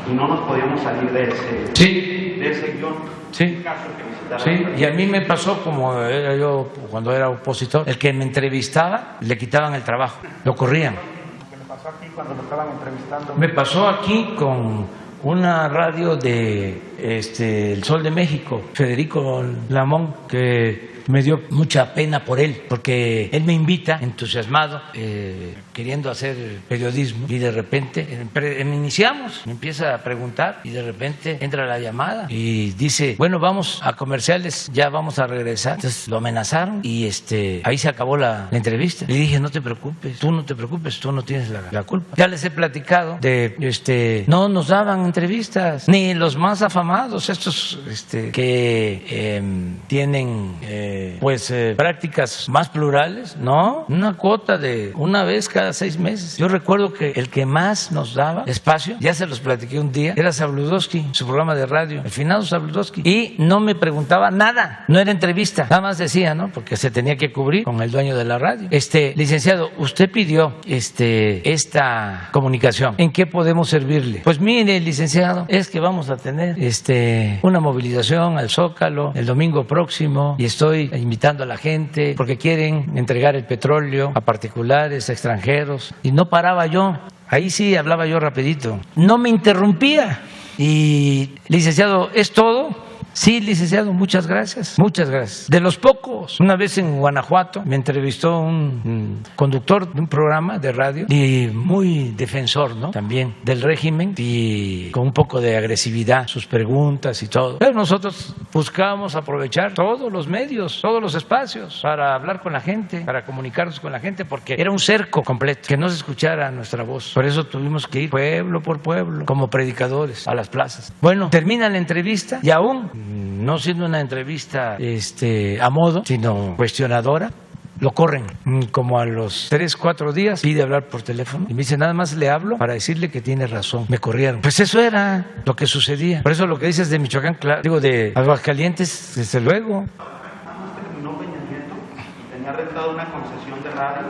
H: y no nos podíamos salir de ese guión.
A: Sí. Sí, y a mí me pasó, como era yo cuando era opositor, el que me entrevistaba le quitaban el trabajo, lo corrían.
H: ¿Qué le pasó aquí cuando lo estaban entrevistando?
A: Me pasó aquí con una radio de El Sol de México, Federico Lamón, que me dio mucha pena por él, porque él me invita entusiasmado, queriendo hacer periodismo, y de repente iniciamos, me empieza a preguntar, y de repente entra la llamada y dice, bueno, vamos a comerciales, ya vamos a regresar. Entonces lo amenazaron y ahí se acabó la entrevista. Le dije, no te preocupes, tú no tienes la culpa. Ya les he platicado de no nos daban entrevistas, ni los más afamados, estos que tienen prácticas más plurales, no, una cuota de una vez cada 6 meses. Yo recuerdo que el que más nos daba espacio, ya se los platiqué un día, era Sabludowski, su programa de radio, el finado Sabludowski, y no me preguntaba nada, no era entrevista, nada más decía, ¿no? Porque se tenía que cubrir con el dueño de la radio. Licenciado, usted pidió esta comunicación, ¿en qué podemos servirle? Pues mire, licenciado, es que vamos a tener una movilización al Zócalo el domingo próximo, y estoy invitando a la gente porque quieren entregar el petróleo a particulares, a extranjeros, y no paraba yo. Ahí sí hablaba yo rapidito, no me interrumpía. Y licenciado, ¿es todo? Sí, licenciado, muchas gracias, muchas gracias. De los pocos, una vez en Guanajuato me entrevistó un conductor de un programa de radio y muy defensor, ¿no? También del régimen y con un poco de agresividad, sus preguntas y todo. Pero nosotros buscábamos aprovechar todos los medios, todos los espacios para hablar con la gente, para comunicarnos con la gente, porque era un cerco completo, que no se escuchara nuestra voz. Por eso tuvimos que ir pueblo por pueblo, como predicadores, a las plazas. Bueno, termina la entrevista y aún, no siendo una entrevista a modo, sino cuestionadora, lo corren. Como a los 3, 4 días pide hablar por teléfono y me dice, nada más le hablo para decirle que tiene razón. Me corrieron. Pues eso era lo que sucedía. Por eso lo que dices de Michoacán, claro, digo, de Aguascalientes, desde luego.
H: Nada más terminó Peña Nieto y tenía rentada una concesión de radio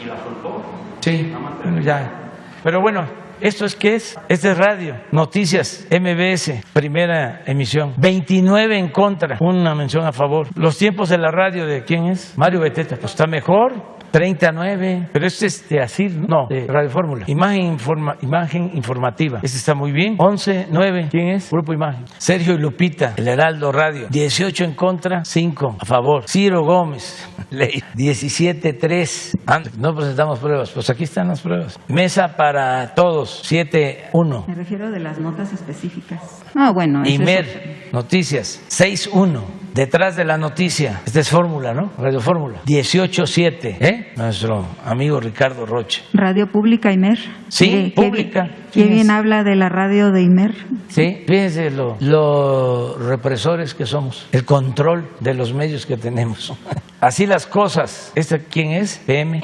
H: y la soltó.
A: Sí, bueno, ya. Pero bueno, ¿esto es qué es? Este es radio, noticias, MBS, primera emisión. 29 en contra, una mención a favor. Los tiempos de la radio, ¿de quién es? Mario Beteta. Pues está mejor. 39, pero este es de ASIR, no, de Radio Fórmula. Imagen informativa, este está muy bien. 11-9, ¿quién es? Grupo Imagen. Sergio y Lupita, El Heraldo Radio. 18 en contra, 5 a favor. Ciro Gómez, Ley. 17-3. No presentamos pruebas, pues aquí están las pruebas. Mesa para Todos, 7-1.
G: Me refiero de las notas específicas. Ah, bueno.
A: Imer, Noticias, 6-1. Detrás de la noticia, esta es Fórmula, ¿no? Radio Fórmula. 18-7, nuestro amigo Ricardo Rocha.
G: Radio Pública Imer.
A: Sí, Pública.
G: ¿Qué bien habla de la radio de Imer?
A: Sí, fíjense los represores que somos, el control de los medios que tenemos. Así las cosas. ¿Este quién es? PM.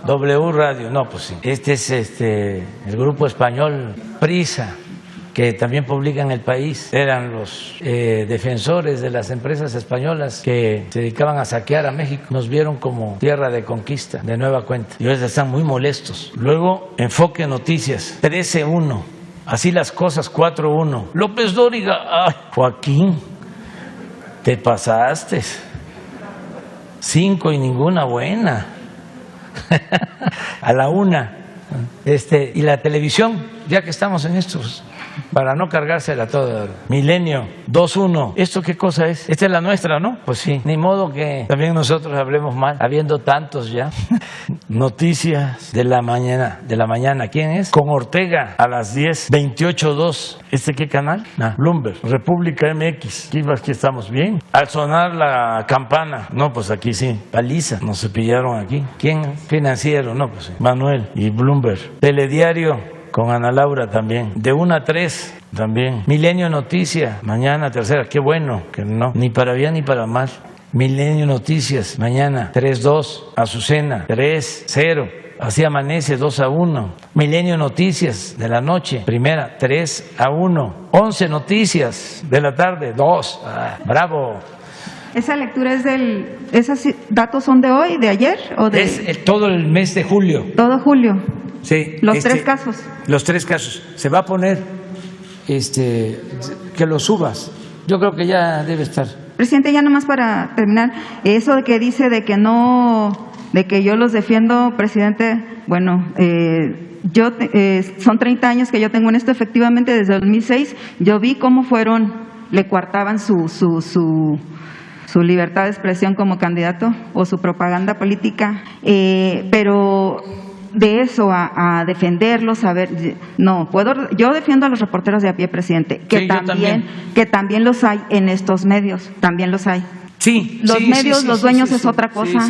A: W Radio. No, pues sí. Este es el grupo español Prisa, que también publica en El País. Eran los defensores de las empresas españolas que se dedicaban a saquear a México. Nos vieron como tierra de conquista, de nueva cuenta. Y ahora están muy molestos. Luego, Enfoque Noticias, 13-1. Así las cosas, 4-1. López Dóriga, ¡ay, Joaquín! Te pasaste. 5 y ninguna buena. A la 1. Y la televisión, ya que estamos en estos, para no cargársela toda. Milenio, 2-1. ¿Esto qué cosa es? Esta es la nuestra, ¿no? Pues sí. Ni modo que también nosotros hablemos mal, habiendo tantos ya. Noticias de la mañana. ¿Quién es? Con Ortega a las 10, 28-2. ¿Este qué canal? Bloomberg, República MX. Aquí estamos bien. Al sonar la campana. No, pues aquí sí. Paliza. Nos cepillaron aquí. ¿Quién? Financiero. No, pues sí. Manuel y Bloomberg. Telediario. Con Ana Laura también. De 1 a 3 también. Milenio Noticia, mañana tercera. Qué bueno que no, ni para bien ni para mal. Milenio Noticias, mañana 3-2. Azucena, 3-0. Así amanece, 2-1. Milenio Noticias de la noche, primera, 3-1. 11 Noticias de la tarde, 2. Bravo.
G: ¿Esa lectura es esos datos son de hoy, de ayer? ¿O de...
A: Es todo el mes de julio.
G: Todo julio.
A: Sí.
G: Los 3 casos.
A: Los 3 casos. Se va a poner que lo subas. Yo creo que ya debe estar.
G: Presidente, ya nomás para terminar, eso de que dice de que yo los defiendo, presidente, bueno, son 30 años que yo tengo en esto, efectivamente desde 2006, yo vi cómo le coartaban su libertad de expresión como candidato o su propaganda política, pero de eso a defenderlos, yo defiendo a los reporteros de a pie, presidente, que también los hay en estos medios, también los hay.
A: Sí,
G: los medios, los dueños es otra cosa.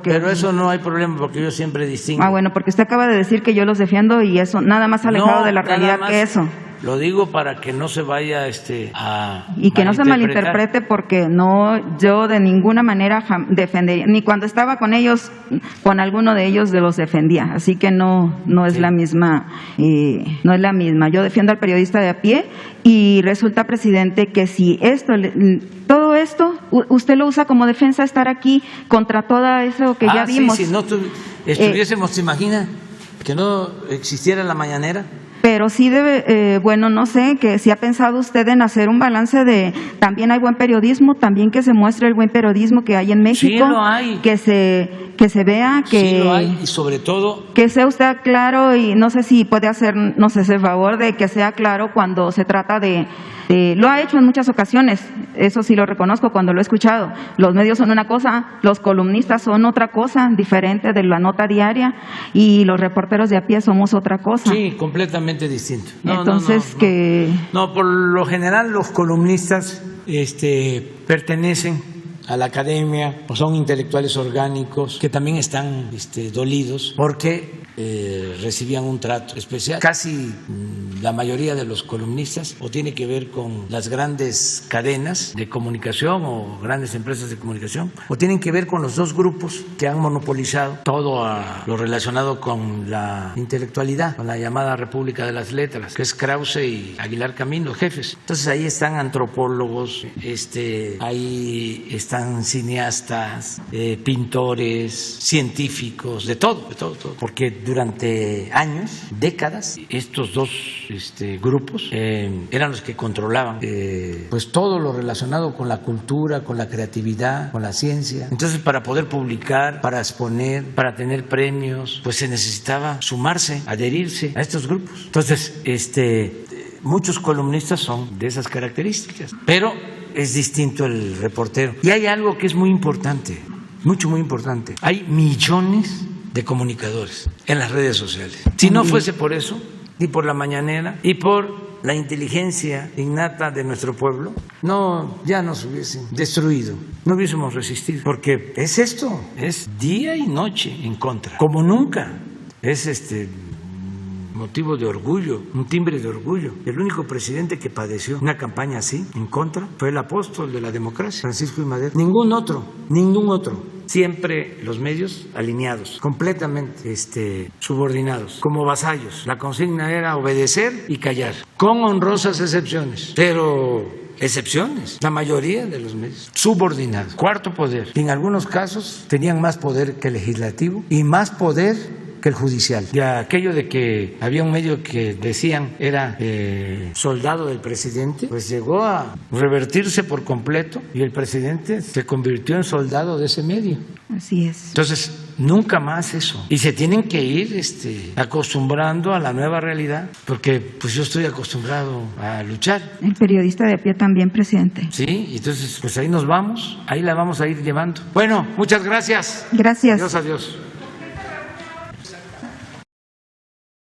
A: Pero eso no hay problema porque yo siempre distingo.
G: Bueno, porque usted acaba de decir que yo los defiendo y eso, nada más alejado de la realidad que eso.
A: Lo digo para que no se vaya a
G: y que no se malinterprete, porque yo de ninguna manera defendería, ni cuando estaba con ellos, con alguno de ellos los defendía, así que no es la misma, no es la misma. Yo defiendo al periodista de a pie y resulta, presidente, que si todo esto usted lo usa como defensa, estar aquí contra todo eso que ya vimos.
A: Si no estuviésemos, ¿se imagina que no existiera la mañanera?
G: Pero sí debe, no sé, que si ha pensado usted en hacer un balance también hay buen periodismo, también que se muestre el buen periodismo que hay en México.
A: Sí, lo hay.
G: Que que se vea, que
A: sí lo hay, y sobre todo
G: que sea usted claro, y no sé si puede hacernos ese favor de que sea claro cuando se trata de lo ha hecho en muchas ocasiones, eso sí lo reconozco cuando lo he escuchado. Los medios son una cosa, los columnistas son otra cosa, diferente de la nota diaria, y los reporteros de a pie somos otra cosa.
A: Sí, completamente distinto.
G: Entonces,
A: No, por lo general los columnistas pertenecen a la academia, o son intelectuales orgánicos que también están dolidos porque recibían un trato especial. Casi la mayoría de los columnistas o tiene que ver con las grandes cadenas de comunicación o grandes empresas de comunicación, o tienen que ver con los dos grupos que han monopolizado todo lo relacionado con la intelectualidad, con la llamada República de las Letras, que es Krause y Aguilar Camín, los jefes. Entonces ahí están antropólogos, ahí están cineastas, pintores, científicos, de todo, porque durante años, décadas, estos dos grupos eran los que controlaban pues todo lo relacionado con la cultura, con la creatividad, con la ciencia. Entonces, para poder publicar, para exponer, para tener premios, pues se necesitaba sumarse, adherirse a estos grupos. Entonces, muchos columnistas son de esas características, pero es distinto el reportero. Y hay algo que es muy importante, muy importante. Hay millones de comunicadores en las redes sociales. Si no fuese por eso, y por la mañanera, y por la inteligencia innata de nuestro pueblo, ya nos hubiesen destruido, no hubiésemos resistido, porque es esto, es día y noche en contra, como nunca. Es motivo de orgullo, un timbre de orgullo. El único presidente que padeció una campaña así, en contra, fue el apóstol de la democracia, Francisco I. Madero. Ningún otro. Siempre los medios alineados, completamente subordinados, como vasallos. La consigna era obedecer y callar, con honrosas excepciones, pero excepciones, la mayoría de los medios subordinados. Cuarto poder, en algunos casos tenían más poder que el legislativo y más poder que el judicial. Y aquello de que había un medio que decían era soldado del presidente, pues llegó a revertirse por completo y el presidente se convirtió en soldado de ese medio.
G: Así es.
A: Entonces, nunca más eso. Y se tienen que ir acostumbrando a la nueva realidad, porque pues yo estoy acostumbrado a luchar.
G: El periodista de a pie también, presidente.
A: Sí, entonces pues ahí nos vamos, ahí la vamos a ir llevando. Bueno, muchas gracias.
G: Gracias.
A: Adiós.